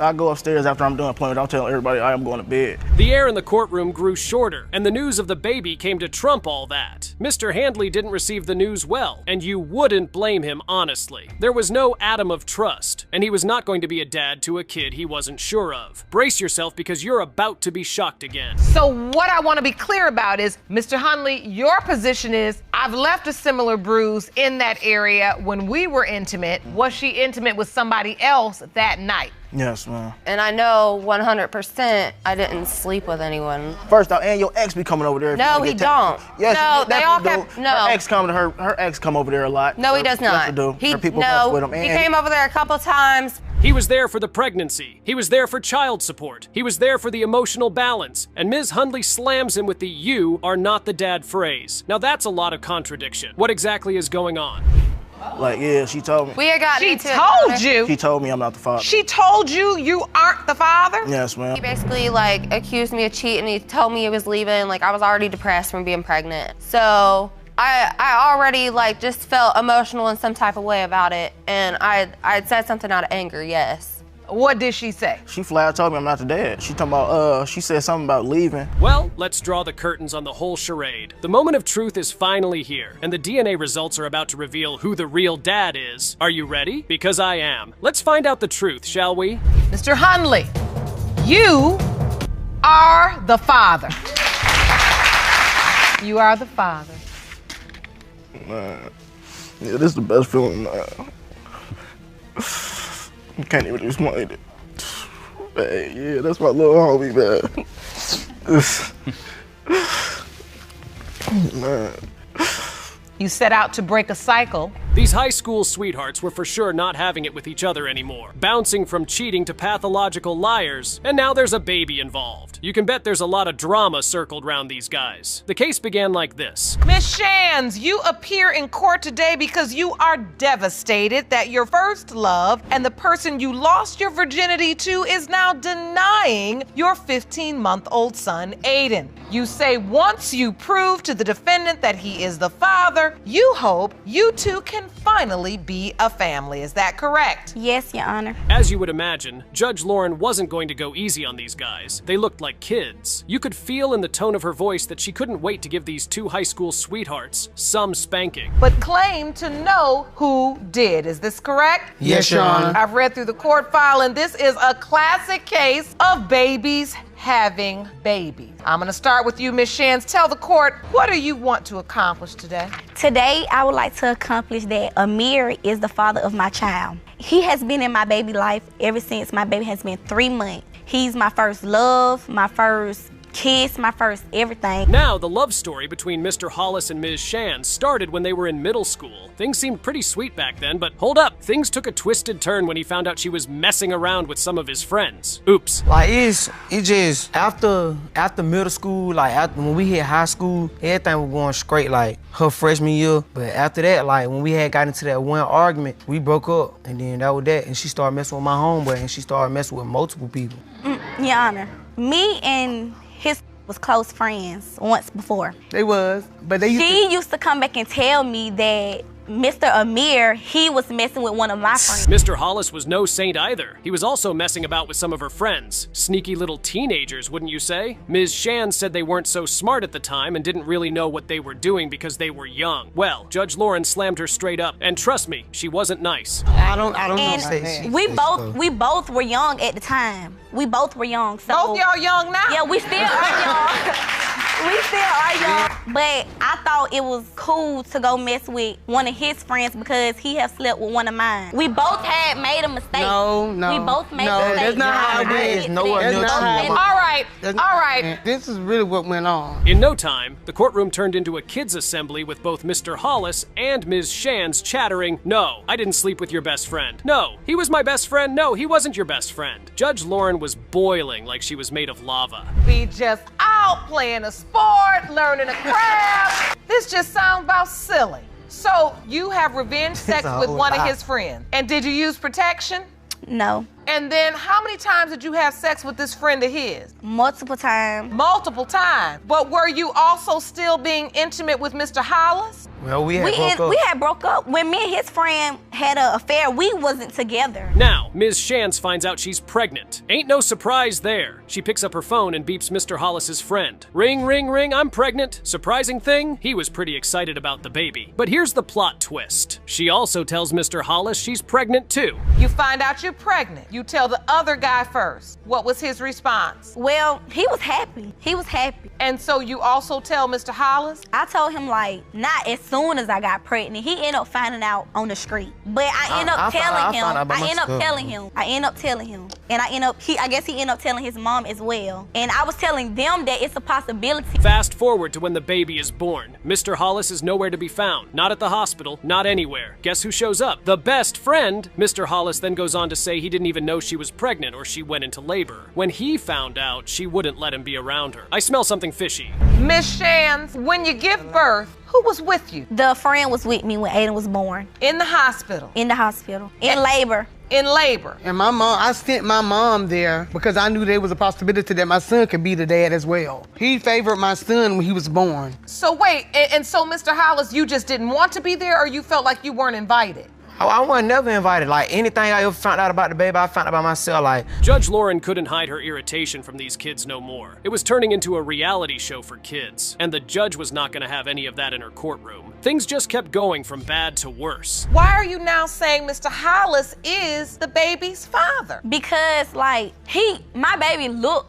I go upstairs after I'm done playing. I'll tell everybody I'm going to bed. The air in the courtroom grew shorter, and the news of the baby came to trump all that. Mr. Handley didn't receive the news well, and you wouldn't blame him, honestly. There was no atom of trust, and he was not going to be a dad to a kid he wasn't sure of. Brace yourself, because you're about to be shocked again. So what I want to be clear about is, Mr. Hundley, your position is, I've left a similar bruise in that area when we were intimate. Was she intimate with somebody else that night? Yes, ma'am. And I know 100% I didn't sleep with anyone. First off, and your ex be coming over there. No, he don't. Yes, no, they all kept, no. Her ex come over there a lot. No, he does not. Her people mess with him. He came over there a couple times. He was there for the pregnancy. He was there for child support. He was there for the emotional balance. And Ms. Hundley slams him with the "you are not the dad" phrase. Now that's a lot of contradiction. What exactly is going on? Like, yeah, she told me. We had gotten She into it. told you? She told me I'm not the father. She told you you aren't the father? Yes, ma'am. He basically like accused me of cheating. He told me he was leaving. Like I was already depressed from being pregnant. So I already like just felt emotional in some type of way about it. And I said something out of anger, yes. What did she say? She flat told me I'm not the dad. She talking about, she said something about leaving. Well, let's draw the curtains on the whole charade. The moment of truth is finally here, and the DNA results are about to reveal who the real dad is. Are you ready? Because I am. Let's find out the truth, shall we? Mr. Hundley, you are the father. You are the father. Man, yeah, this is the best feeling, man. You can't even explain it. Man, yeah, that's my little homie, man. Man. You set out to break a cycle. These high school sweethearts were for sure not having it with each other anymore, bouncing from cheating to pathological liars, and now there's a baby involved. You can bet there's a lot of drama circled around these guys. The case began like this. Miss Shands, you appear in court today because you are devastated that your first love and the person you lost your virginity to is now denying your 15-month-old son, Aiden. You say once you prove to the defendant that he is the father, you hope you two can finally be a family. Is that correct? Yes, Your Honor. As you would imagine, Judge Lauren wasn't going to go easy on these guys. They looked like kids. You could feel in the tone of her voice that she couldn't wait to give these two high school sweethearts some spanking. But claim to know who did. Is this correct? Yes, Your Honor. I've read through the court file, and this is a classic case of babies having babies. I'm gonna start with you, Ms. Shands. Tell the court, what do you want to accomplish today? Today, I would like to accomplish that Amir is the father of my child. He has been in my baby life ever since my baby has been 3 months. He's my first love, my first kiss, my first everything. Now, the love story between Mr. Hollis and Ms. Shands started when they were in middle school. Things seemed pretty sweet back then, but hold up, things took a twisted turn when he found out she was messing around with some of his friends. Oops. Like it just after middle school, like after when we hit high school, everything was going straight like her freshman year. But after that, like when we had got into that one argument, we broke up, and then that was that. And she started messing with my homeboy, and she started messing with multiple people. Your Honor, me and his was close friends once before. They was, but they She used to come back and tell me that Mr. Amir, he was messing with one of my friends. Mr. Hollis was no saint either. He was also messing about with some of her friends. Sneaky little teenagers, wouldn't you say? Ms. Shands said they weren't so smart at the time and didn't really know what they were doing because they were young. Well, Judge Lauren slammed her straight up, and trust me, she wasn't nice. I don't know. We both were young at the time. We both were young. So both y'all young now? Yeah, we still are young. We still are young. But I thought it was cool to go mess with one of his friends because he had slept with one of mine. We both had made a mistake. No. We both made a mistake. That's not how it is. All right, all right. This is really what went on. In no time, the courtroom turned into a kids' assembly with both Mr. Hollis and Ms. Shands chattering, "No, I didn't sleep with your best friend. No, he was my best friend. No, he wasn't your best friend." Judge Lauren was boiling like she was made of lava. Be just out playing a sport, learning a craft. This just sounds about silly. So you have revenge sex with one of his friends. And did you use protection? No. And then how many times did you have sex with this friend of his? Multiple times. Multiple times. But were you also still being intimate with Mr. Hollis? Well, we had broke up. When me and his friend had an affair, we wasn't together. Now, Ms. Shands finds out she's pregnant. Ain't no surprise there. She picks up her phone and beeps Mr. Hollis's friend. Ring, ring, ring, I'm pregnant. Surprising thing, he was pretty excited about the baby. But here's the plot twist. She also tells Mr. Hollis she's pregnant too. You find out you're pregnant. You tell the other guy first. What was his response? Well, he was happy. He was happy. And so you also tell Mr. Hollis? I told him, like, not as soon as I got pregnant. He ended up finding out on the street. But I ended up telling him. And I guess he ended up telling his mom as well. And I was telling them that it's a possibility. Fast forward to when the baby is born. Mr. Hollis is nowhere to be found. Not at the hospital, not anywhere. Guess who shows up? The best friend. Mr. Hollis then goes on to say he didn't even know she was pregnant or she went into labor. When he found out, she wouldn't let him be around her. I smell something fishy. Miss Shands, when you give birth, who was with you? The friend was with me when Aiden was born. In the hospital? In the hospital. In labor. In labor. And my mom, I sent my mom there because I knew there was a possibility that my son could be the dad as well. He favored my son when he was born. So wait, and so Mr. Hollis, you just didn't want to be there, or you felt like you weren't invited? I wasn't never invited. Like, anything I ever found out about the baby, I found out about myself. Like, Judge Lauren couldn't hide her irritation from these kids no more. It was turning into a reality show for kids, and the judge was not going to have any of that in her courtroom. Things just kept going from bad to worse. Why are you now saying Mr. Hollis is the baby's father? Because, like, my baby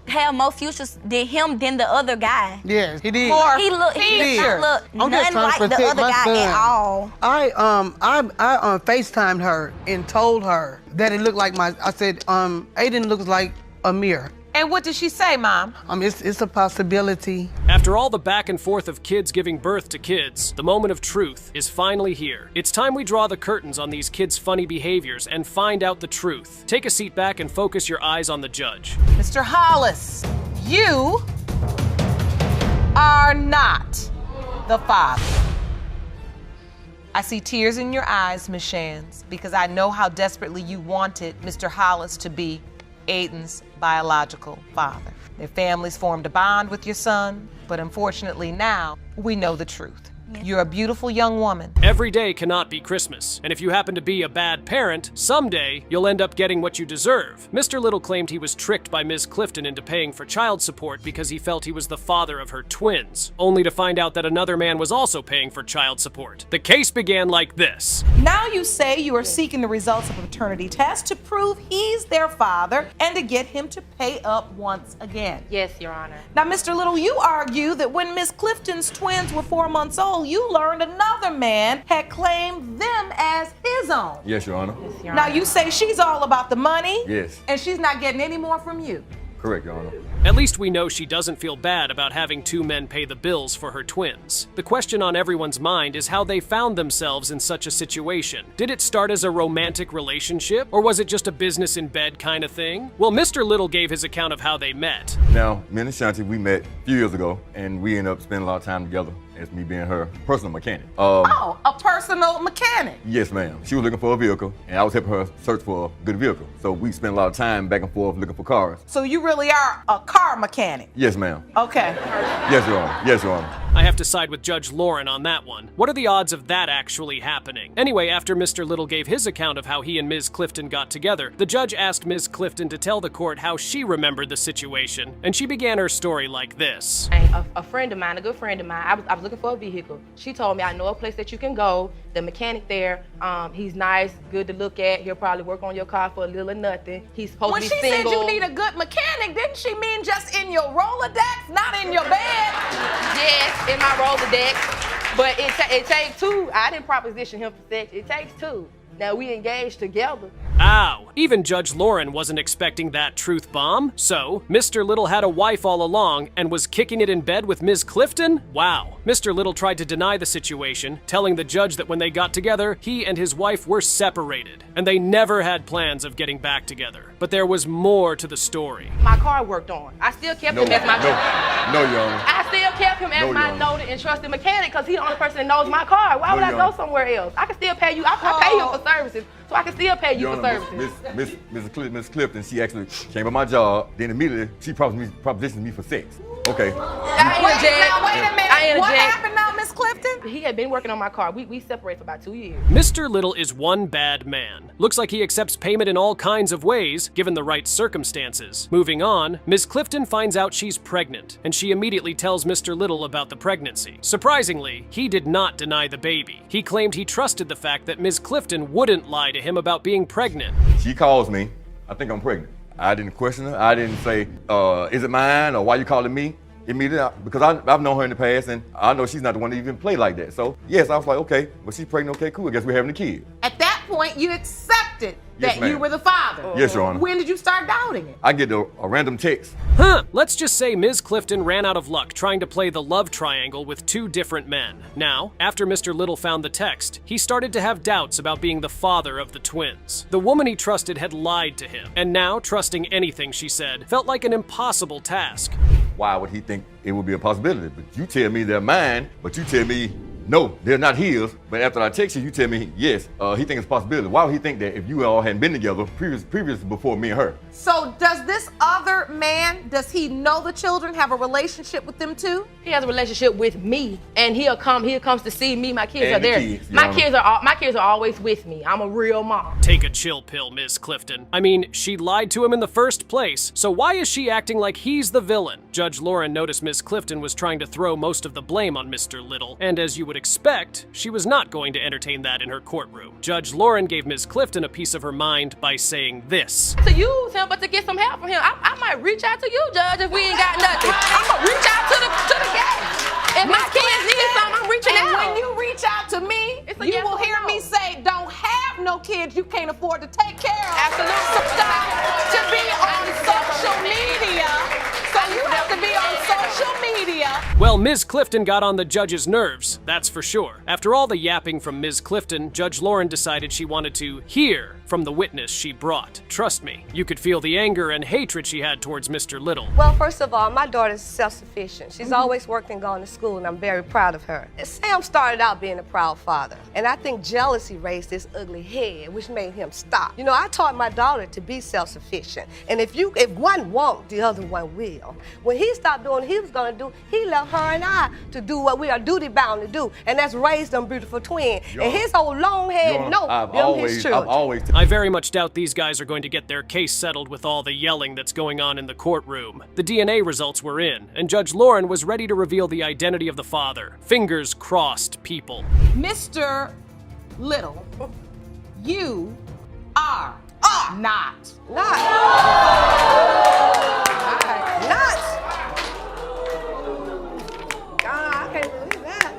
had more futures than the other guy. Yes, he did. He looked nothing like the other guy at all. I FaceTimed her and told her that it looked like I said, Aiden looks like Amir. And what did she say, Mom? It's a possibility. After all the back and forth of kids giving birth to kids, the moment of truth is finally here. It's time we draw the curtains on these kids' funny behaviors and find out the truth. Take a seat back and focus your eyes on the judge. Mr. Hollis, you are not the father. I see tears in your eyes, Ms. Shands, because I know how desperately you wanted Mr. Hollis to be Aiden's biological father. Their families formed a bond with your son, but unfortunately now we know the truth. You're a beautiful young woman. Every day cannot be Christmas, and if you happen to be a bad parent, someday you'll end up getting what you deserve. Mr. Little claimed he was tricked by Ms. Clifton into paying for child support because he felt he was the father of her twins, only to find out that another man was also paying for child support. The case began like this. Now you say you are seeking the results of a paternity test to prove he's their father and to get him to pay up once again. Yes, Your Honor. Now, Mr. Little, you argue that when Ms. Clifton's twins were 4 months old, you learned another man had claimed them as his own. Yes, Your Honor. Yes, Your Now, Honor. you say she's all about the money. Yes. And she's not getting any more from you. Correct, Your Honor. At least we know she doesn't feel bad about having two men pay the bills for her twins. The question on everyone's mind is how they found themselves in such a situation. Did it start as a romantic relationship, or was it just a business in bed kind of thing? Well, Mr. Little gave his account of how they met. Now, me and Ashanti, we met a few years ago, and we ended up spending a lot of time together as me being her personal mechanic. Oh, a personal mechanic. Yes, ma'am. She was looking for a vehicle, and I was helping her search for a good vehicle. So we spent a lot of time back and forth looking for cars. So you really are a car mechanic. Yes, ma'am. Okay. Yes, Your Honor. Yes, Your Honor. I have to side with Judge Lauren on that one. What are the odds of that actually happening? Anyway, after Mr. Little gave his account of how he and Ms. Clifton got together, the judge asked Ms. Clifton to tell the court how she remembered the situation, and she began her story like this. A friend of mine, a good friend of mine, I was looking for a vehicle. She told me, I know a place that you can go. The mechanic there, he's nice, good to look at. He'll probably work on your car for a little or nothing. He's supposed to be single. When she said you need a good mechanic, didn't she mean just in your Rolodex, not in your bed? Yes, in my Rolodex. But it takes two. I didn't proposition him for sex. It takes two. Now we engaged together. Ow! Even Judge Lauren wasn't expecting that truth bomb. So, Mr. Little had a wife all along and was kicking it in bed with Ms. Clifton? Wow. Mr. Little tried to deny the situation, telling the judge that when they got together, he and his wife were separated, and they never had plans of getting back together. But there was more to the story. My car worked on. I still kept him as my No, Your Honor. I still kept him as my noted and trusted mechanic because he's the only person that knows my car. Why would I go somewhere else? I can still pay you. I pay him for services, so I can still pay you for services. Miss Clifton, she actually came at my job. Then immediately she propositioned me for sex. Okay. Wait a minute. What happened now, Miss Clifton? He had been working on my car. We separated for about 2 years. Mr. Little is one bad man. Looks like he accepts payment in all kinds of ways, given the right circumstances. Moving on, Ms. Clifton finds out she's pregnant, and she immediately tells Mr. Little about the pregnancy. Surprisingly, he did not deny the baby. He claimed he trusted the fact that Ms. Clifton wouldn't lie to him about being pregnant. She calls me. I think I'm pregnant. I didn't question her. I didn't say, is it mine or why you calling me? Immediately, because I've known her in the past and I know she's not the one to even play like that. So yes, I was like, okay, but she's pregnant, okay, cool, I guess we're having a kid. At that point, you accepted Yes, that ma'am. you were the father. Yes, Your Honor. When did you start doubting it? I get a random text. Let's just say Ms. Clifton ran out of luck trying to play the love triangle with two different men. Now, after Mr. Little found the text, he started to have doubts about being the father of the twins. The woman he trusted had lied to him, and now trusting anything she said felt like an impossible task. Why would he think it would be a possibility? But you tell me they're mine, but you tell me, no, they're not his. But after I text you, you tell me, yes, he thinks it's a possibility. Why would he think that if you all hadn't been together previous before me and her? So does this other man, does he know the children, have a relationship with them too? He has a relationship with me, and he comes to see me. My kids And are the there. kids, My kids are always with me. I'm a real mom. Take a chill pill, Ms. Clifton. I mean, she lied to him in the first place, so why is she acting like he's the villain? Judge Lauren noticed Ms. Clifton was trying to throw most of the blame on Mr. Little, and as you would expect, she was not going to entertain that in her courtroom. Judge Lauren gave Ms. Clifton a piece of her mind by saying this. To use him, but to get some help from him. I might reach out to you, Judge, if we ain't got nothing. I'm gonna reach out to the gang. If my kids need something, I'm reaching and out. when you reach out to me, It's a you yes will or hear no. me say, don't have no kids you can't afford to take care of. Absolutely. Stop to be on social media. So you have to be on social media. Well, Ms. Clifton got on the judge's nerves, that's for sure. After all the yapping from Ms. Clifton, Judge Lauren decided she wanted to hear from the witness she brought. Trust me, you could feel the anger and hatred she had towards Mr. Little. Well, first of all, my daughter's self-sufficient. She's always worked and gone to school, and I'm very proud of her. Sam started out being a proud father, and I think jealousy raised his ugly head, which made him stop. You know, I taught my daughter to be self-sufficient, and if one won't, the other one will. When he stopped doing what he was gonna do, he left her and I to do what we are duty-bound to do, and that's raise them beautiful twins. And his old long head, no, them his children. I very much doubt these guys are going to get their case settled with all the yelling that's going on in the courtroom. The DNA results were in, and Judge Lauren was ready to reveal the identity of the father. Fingers crossed, people. Mr. Little, you are not. Not. God, I can't believe that.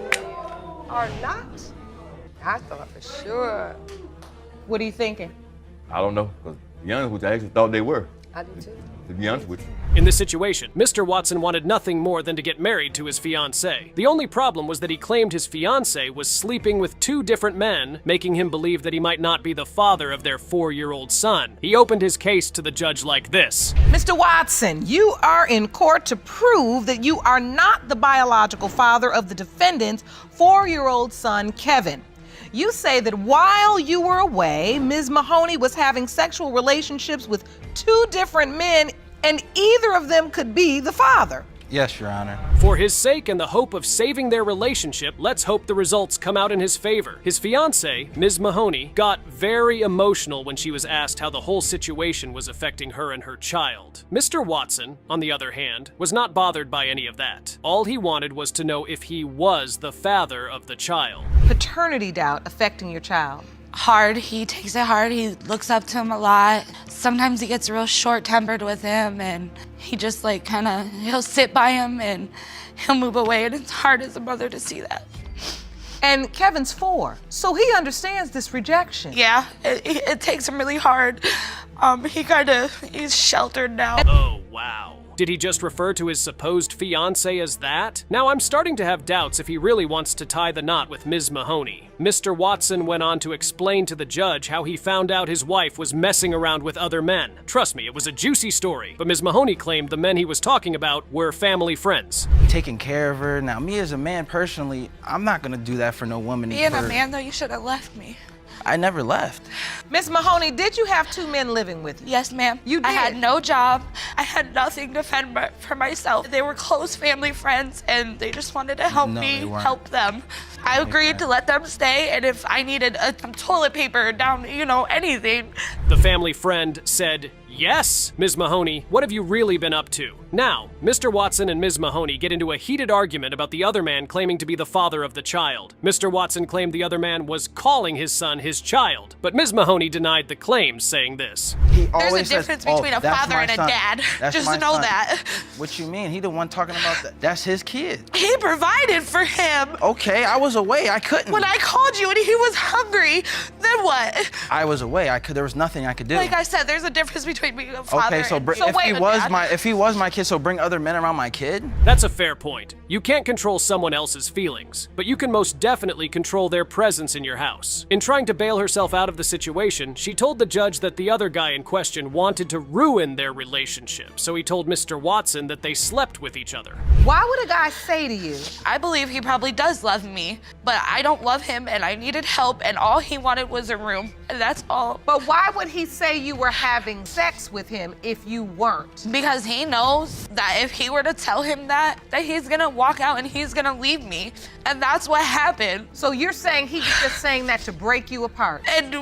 Or not? I thought for sure. What are you thinking? I don't know, because to be honest with you, I actually thought they were, I do too. to be honest with you. In this situation, Mr. Watson wanted nothing more than to get married to his fiancée. The only problem was that he claimed his fiancée was sleeping with two different men, making him believe that he might not be the father of their 4-year-old son. He opened his case to the judge like this. Mr. Watson, you are in court to prove that you are not the biological father of the defendant's 4-year-old son, Kevin. You say that while you were away, Ms. Mahoney was having sexual relationships with two different men, and either of them could be the father. Yes, Your Honor. For his sake and the hope of saving their relationship, let's hope the results come out in his favor. His fiancée, Ms. Mahoney, got very emotional when she was asked how the whole situation was affecting her and her child. Mr. Watson, on the other hand, was not bothered by any of that. All he wanted was to know if he was the father of the child. Paternity doubt affecting your child. Hard. He takes it hard. He looks up to him a lot. Sometimes he gets real short-tempered with him, and he just like he'll sit by him and he'll move away, and it's hard as a mother to see that. And Kevin's 4, so he understands this rejection. Yeah, it takes him really hard. He's sheltered now. Oh, wow. Did he just refer to his supposed fiance as that? Now I'm starting to have doubts if he really wants to tie the knot with Ms. Mahoney. Mr. Watson went on to explain to the judge how he found out his wife was messing around with other men. Trust me, it was a juicy story, but Ms. Mahoney claimed the men he was talking about were family friends. Taking care of her. Now, me as a man personally, I'm not gonna do that for no woman. Being a man, though, you should have left me. I never left. Ms. Mahoney, did you have 2 men living with you? Yes, ma'am. You did? I had no job. I had nothing to fend for myself. They were close family friends, and they just wanted to help me help them. I agreed to let them stay, and if I needed some toilet paper down, anything. The family friend said, yes, Ms. Mahoney, what have you really been up to? Now, Mr. Watson and Ms. Mahoney get into a heated argument about the other man claiming to be the father of the child. Mr. Watson claimed the other man was calling his son his child, but Ms. Mahoney denied the claims, saying this. There's a difference between a father and a dad. Just to know that. What you mean? He the one talking about that. That's his kid. He provided for him. Okay, I was away. I couldn't. When I called you and he was hungry, then what? I was away. There was nothing I could do. Like I said, there's a difference between being a father okay, so and if he was my kid, so bring other men around my kid? That's a fair point. You can't control someone else's feelings, but you can most definitely control their presence in your house. In trying to bail herself out of the situation, she told the judge that the other guy in question wanted to ruin their relationship, so he told Mr. Watson that they slept with each other. Why would a guy say to you? I believe he probably does love me, but I don't love him and I needed help and all he wanted was a room, and that's all. But why would he say you were having sex with him if you weren't? Because he knows that if he were to tell him that he's gonna walk out and he's gonna leave me, and that's what happened. So you're saying he's just saying that to break you apart? And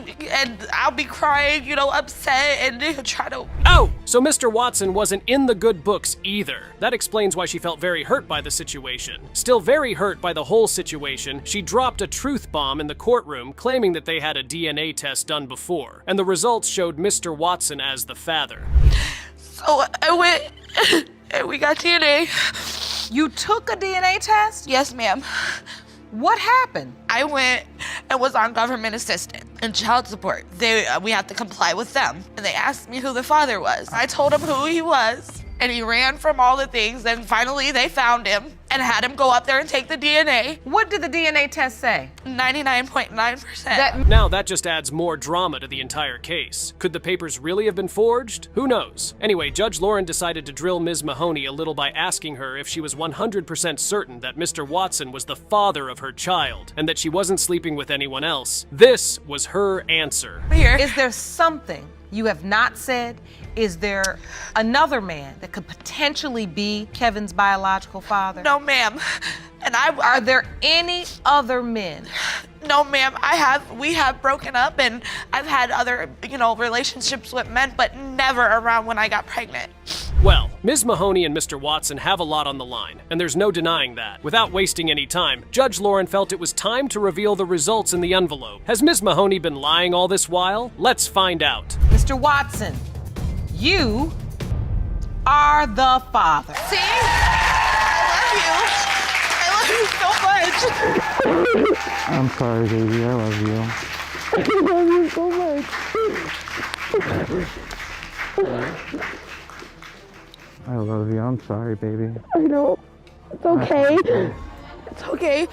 I'll be crying, upset, and he'll try to... Oh, so Mr. Watson wasn't in the good books either. That explains why she felt very hurt by the situation. Still very hurt by the whole situation, she dropped a truth bomb in the courtroom claiming that they had a DNA test done before, and the results showed Mr. Watson as the father. So I went and we got DNA. You took a DNA test? Yes, ma'am. What happened? I went and was on government assistance and child support. We had to comply with them. And they asked me who the father was. I told them who he was. And he ran from all the things. And finally they found him and had him go up there and take the DNA. What did the DNA test say? 99.9%. Now that just adds more drama to the entire case. Could the papers really have been forged? Who knows? Anyway, Judge Lauren decided to drill Ms. Mahoney a little by asking her if she was 100% certain that Mr. Watson was the father of her child and that she wasn't sleeping with anyone else. This was her answer. Is there something you have not said? Is there another man that could potentially be Kevin's biological father? No, ma'am. And Are there any other men? No, ma'am. We have broken up and I've had other, relationships with men, but never around when I got pregnant. Well, Ms. Mahoney and Mr. Watson have a lot on the line, and there's no denying that. Without wasting any time, Judge Lauren felt it was time to reveal the results in the envelope. Has Ms. Mahoney been lying all this while? Let's find out. Mr. Watson, you are the father. See? I love you. I love you so much. I'm sorry, baby. I love you. I love you so much. I love you. I'm sorry, baby. I know. It's okay. It's okay.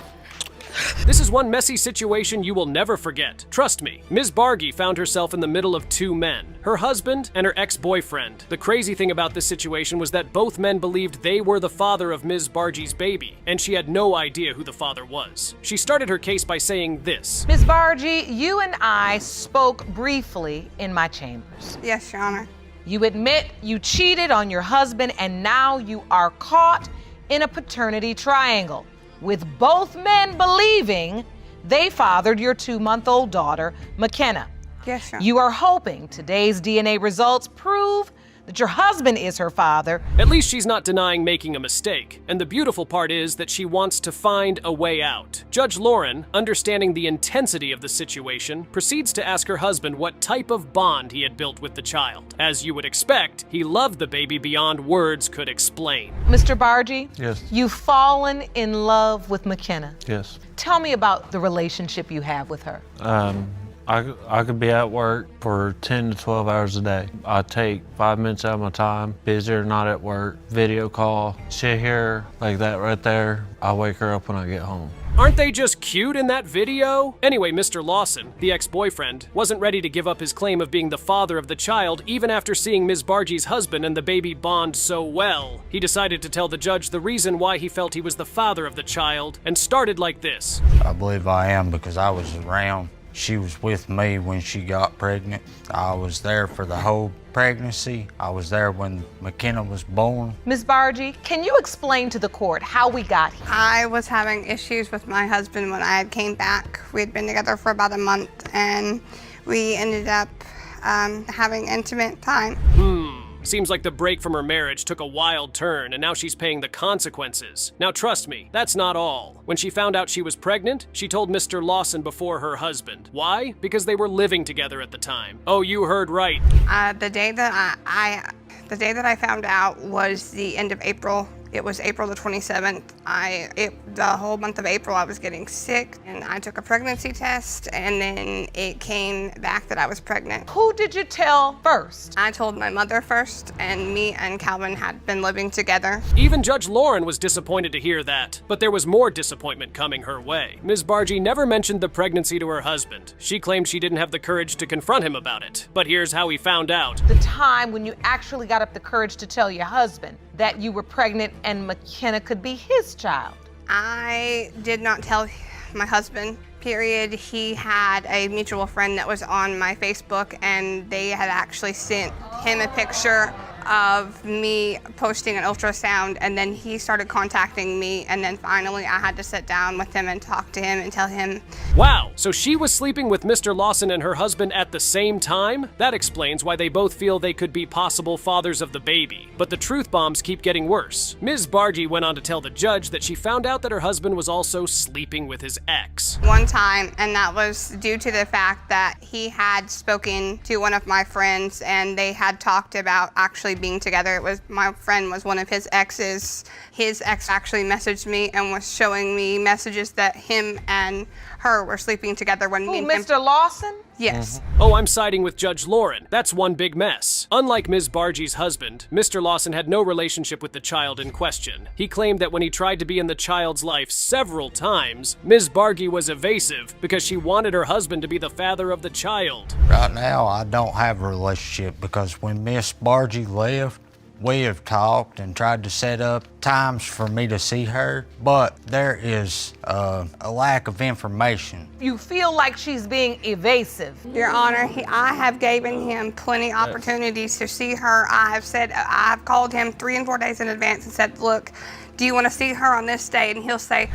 This is one messy situation you will never forget. Trust me, Ms. Bargy found herself in the middle of 2 men, her husband and her ex-boyfriend. The crazy thing about this situation was that both men believed they were the father of Ms. Bargy's baby, and she had no idea who the father was. She started her case by saying this. Ms. Bargy, you and I spoke briefly in my chambers. Yes, Your Honor. You admit you cheated on your husband, and now you are caught in a paternity triangle, with both men believing they fathered your 2-month-old daughter, McKenna. Yes, Your Honor. You are hoping today's DNA results prove that your husband is her father. At least she's not denying making a mistake, and the beautiful part is that she wants to find a way out. Judge Lauren, understanding the intensity of the situation, proceeds to ask her husband what type of bond he had built with the child. As you would expect, he loved the baby beyond words could explain. Mr. Bargy? Yes. You've fallen in love with McKenna. Yes. Tell me about the relationship you have with her. I could be at work for 10 to 12 hours a day. I take 5 minutes out of my time, busy or not at work, video call, sit here like that right there. I wake her up when I get home. Aren't they just cute in that video? Anyway, Mr. Lawson, the ex-boyfriend, wasn't ready to give up his claim of being the father of the child even after seeing Ms. Bargy's husband and the baby bond so well. He decided to tell the judge the reason why he felt he was the father of the child and started like this. I believe I am because I was around. She was with me when she got pregnant. I was there for the whole pregnancy. I was there when McKenna was born. Ms. Bargy, can you explain to the court how we got here? I was having issues with my husband when I came back. We had been together for about a month and we ended up having intimate time. Seems like the break from her marriage took a wild turn, and now she's paying the consequences. Now trust me, that's not all. When she found out she was pregnant, she told Mr. Lawson before her husband. Why? Because they were living together at the time. Oh, you heard right. The day that I found out was the end of April. It was April the 27th. The whole month of April I was getting sick and I took a pregnancy test and then it came back that I was pregnant. Who did you tell first? I told my mother first, and me and Calvin had been living together. Even Judge Lauren was disappointed to hear that, but there was more disappointment coming her way. Ms. Bargy never mentioned the pregnancy to her husband. She claimed she didn't have the courage to confront him about it, but here's how he found out. The time when you actually got up the courage to tell your husband that you were pregnant and McKenna could be his child. I did not tell my husband, period. He had a mutual friend that was on my Facebook and they had actually sent him a picture of me posting an ultrasound, and then he started contacting me, and then finally I had to sit down with him and talk to him and tell him. Wow, so she was sleeping with Mr. Lawson and her husband at the same time? That explains why they both feel they could be possible fathers of the baby. But the truth bombs keep getting worse. Ms. Bargy went on to tell the judge that she found out that her husband was also sleeping with his ex. One time, and that was due to the fact that he had spoken to one of my friends and they had talked about actually being together. It was, my friend was one of his exes. His ex actually messaged me and was showing me messages that him and her were sleeping together when me and him. Mr. Lawson? Yes. Oh, I'm siding with Judge Lauren. That's one big mess. Unlike Ms. Bargy's husband, Mr. Lawson had no relationship with the child in question. He claimed that when he tried to be in the child's life several times, Ms. Bargy was evasive because she wanted her husband to be the father of the child. Right now, I don't have a relationship because when Miss Bargy left, we have talked and tried to set up times for me to see her, but there is a lack of information. You feel like she's being evasive. Your Honor, I have given him plenty opportunities to see her. I've called him 3 and 4 days in advance and said, look, do you want to see her on this day? And he'll say,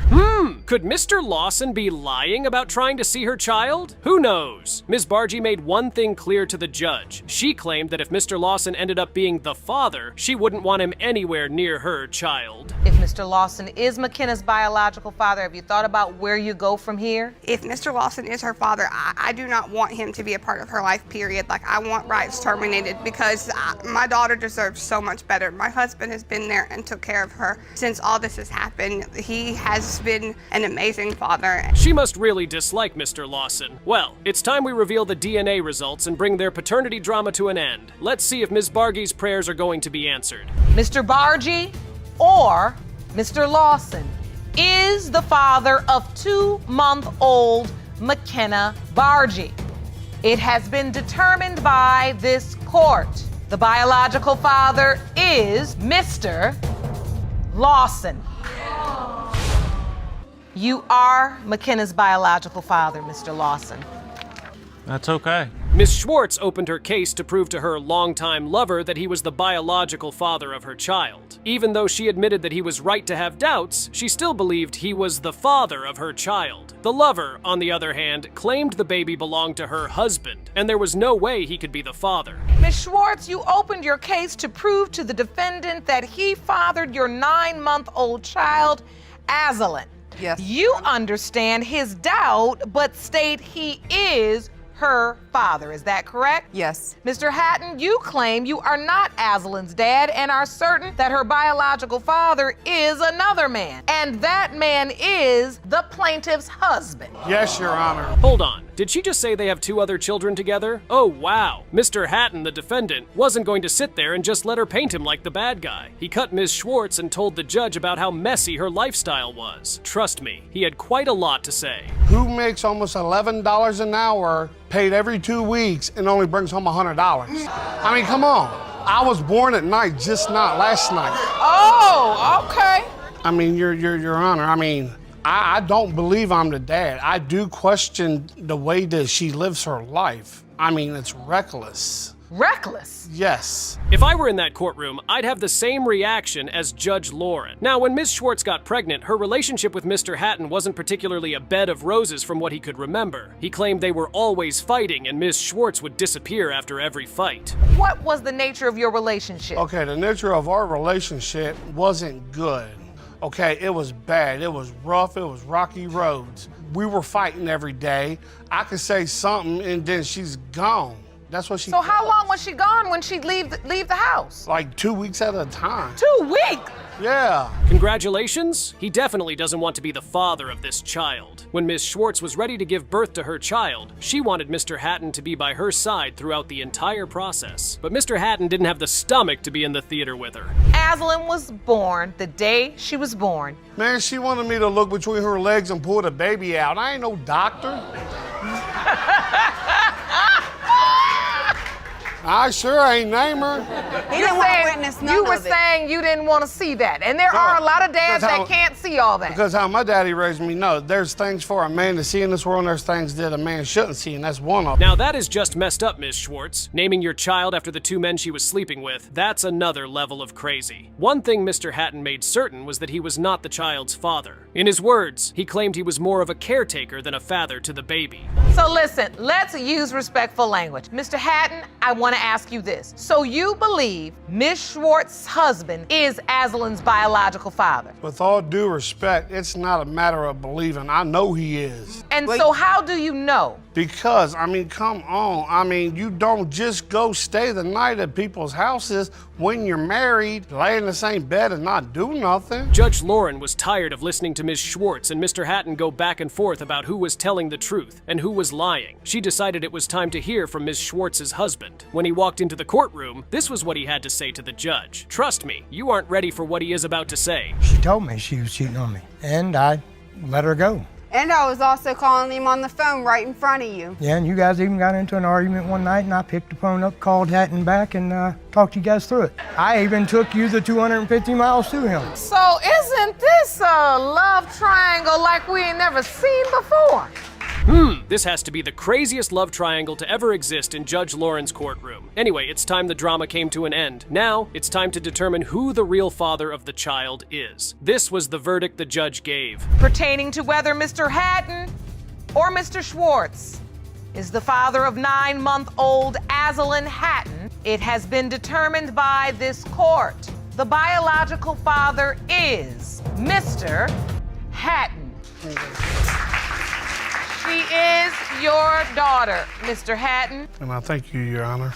Could Mr. Lawson be lying about trying to see her child? Who knows? Ms. Bargy made one thing clear to the judge. She claimed that if Mr. Lawson ended up being the father, she wouldn't want him anywhere near her child. If Mr. Lawson is McKenna's biological father, have you thought about where you go from here? If Mr. Lawson is her father, I do not want him to be a part of her life, period. Like, I want rights terminated because my daughter deserves so much better. My husband has been there and took care of her since all this has happened. He has been an amazing father. She must really dislike Mr. Lawson. Well, it's time we reveal the DNA results and bring their paternity drama to an end. Let's see if Ms. Bargy's prayers are going to be answered. Mr. Bargy or Mr. Lawson is the father of 2-month-old McKenna Bargy. It has been determined by this court. The biological father is Mr. Lawson. You are McKenna's biological father, Mr. Lawson. That's okay. Ms. Schwartz opened her case to prove to her longtime lover that he was the biological father of her child. Even though she admitted that he was right to have doubts, she still believed he was the father of her child. The lover, on the other hand, claimed the baby belonged to her husband, and there was no way he could be the father. Ms. Schwartz, you opened your case to prove to the defendant that he fathered your 9-month-old child, Azalyn. Yes. You understand his doubt, but state he is her father. Is that correct? Yes. Mr. Hatton, you claim you are not Azalyn's dad and are certain that her biological father is another man. And that man is the plaintiff's husband. Yes, Your Honor. Hold on. Did she just say they have 2 other children together? Oh, wow. Mr. Hatton, the defendant, wasn't going to sit there and just let her paint him like the bad guy. He cut Ms. Schwartz and told the judge about how messy her lifestyle was. Trust me, he had quite a lot to say. Who makes almost $11 an hour, paid every 2 weeks, and only brings home $100? I mean, come on. I was born at night, just not last night. Oh, okay. I mean, Your Honor, I mean, I don't believe I'm the dad. I do question the way that she lives her life. I mean, it's reckless. Reckless? Yes. If I were in that courtroom, I'd have the same reaction as Judge Lauren. Now, when Ms. Schwartz got pregnant, her relationship with Mr. Hatton wasn't particularly a bed of roses from what he could remember. He claimed they were always fighting and Ms. Schwartz would disappear after every fight. What was the nature of your relationship? Okay, the nature of our relationship wasn't good. Okay, it was bad, it was rough, it was rocky roads. We were fighting every day. I could say something and then she's gone. That's what she So how long was she gone when she'd leave the house? Like 2 weeks at a time. 2 weeks? Yeah. Congratulations, he definitely doesn't want to be the father of this child. When Ms. Schwartz was ready to give birth to her child, she wanted Mr. Hatton to be by her side throughout the entire process. But Mr. Hatton didn't have the stomach to be in the theater with her. Azalyn was born the day she was born. Man, she wanted me to look between her legs and pull the baby out. I ain't no doctor. I sure ain't name her. You were saying you didn't want to see that. And there are a lot of dads that can't see all that. Because how my daddy raised me, no, there's things for a man to see in this world, and there's things that a man shouldn't see, and that's one of them. Now that is just messed up, Ms. Schwartz. Naming your child after the 2 men she was sleeping with, that's another level of crazy. One thing Mr. Hatton made certain was that he was not the child's father. In his words, he claimed he was more of a caretaker than a father to the baby. So listen, let's use respectful language. Mr. Hatton, I want to ask you this. So you believe Ms. Schwartz's husband is Azalyn's biological father? With all due respect, it's not a matter of believing. I know he is. And so how do you know? Because, I mean, come on. I mean, you don't just go stay the night at people's houses when you're married, lay in the same bed and not do nothing. Judge Lauren was tired of listening to Ms. Schwartz and Mr. Hatton go back and forth about who was telling the truth and who was lying. She decided it was time to hear from Ms. Schwartz's husband. When he walked into the courtroom, this was what he had to say to the judge. Trust me, you aren't ready for what he is about to say. She told me she was cheating on me, and I let her go. And I was also calling him on the phone right in front of you. Yeah, and you guys even got into an argument one night, and I picked the phone up, called Hatton back, and talked you guys through it. I even took you the 250 miles to him. So isn't this a love triangle like we ain't never seen before? This has to be the craziest love triangle to ever exist in Judge Lauren's courtroom. Anyway, it's time the drama came to an end. Now, it's time to determine who the real father of the child is. This was the verdict the judge gave. Pertaining to whether Mr. Hatton or Mr. Schwartz is the father of 9-month-old Azalyn Hatton, it has been determined by this court. The biological father is Mr. Hatton. She is your daughter, Mr. Hatton. And I thank you, Your Honor.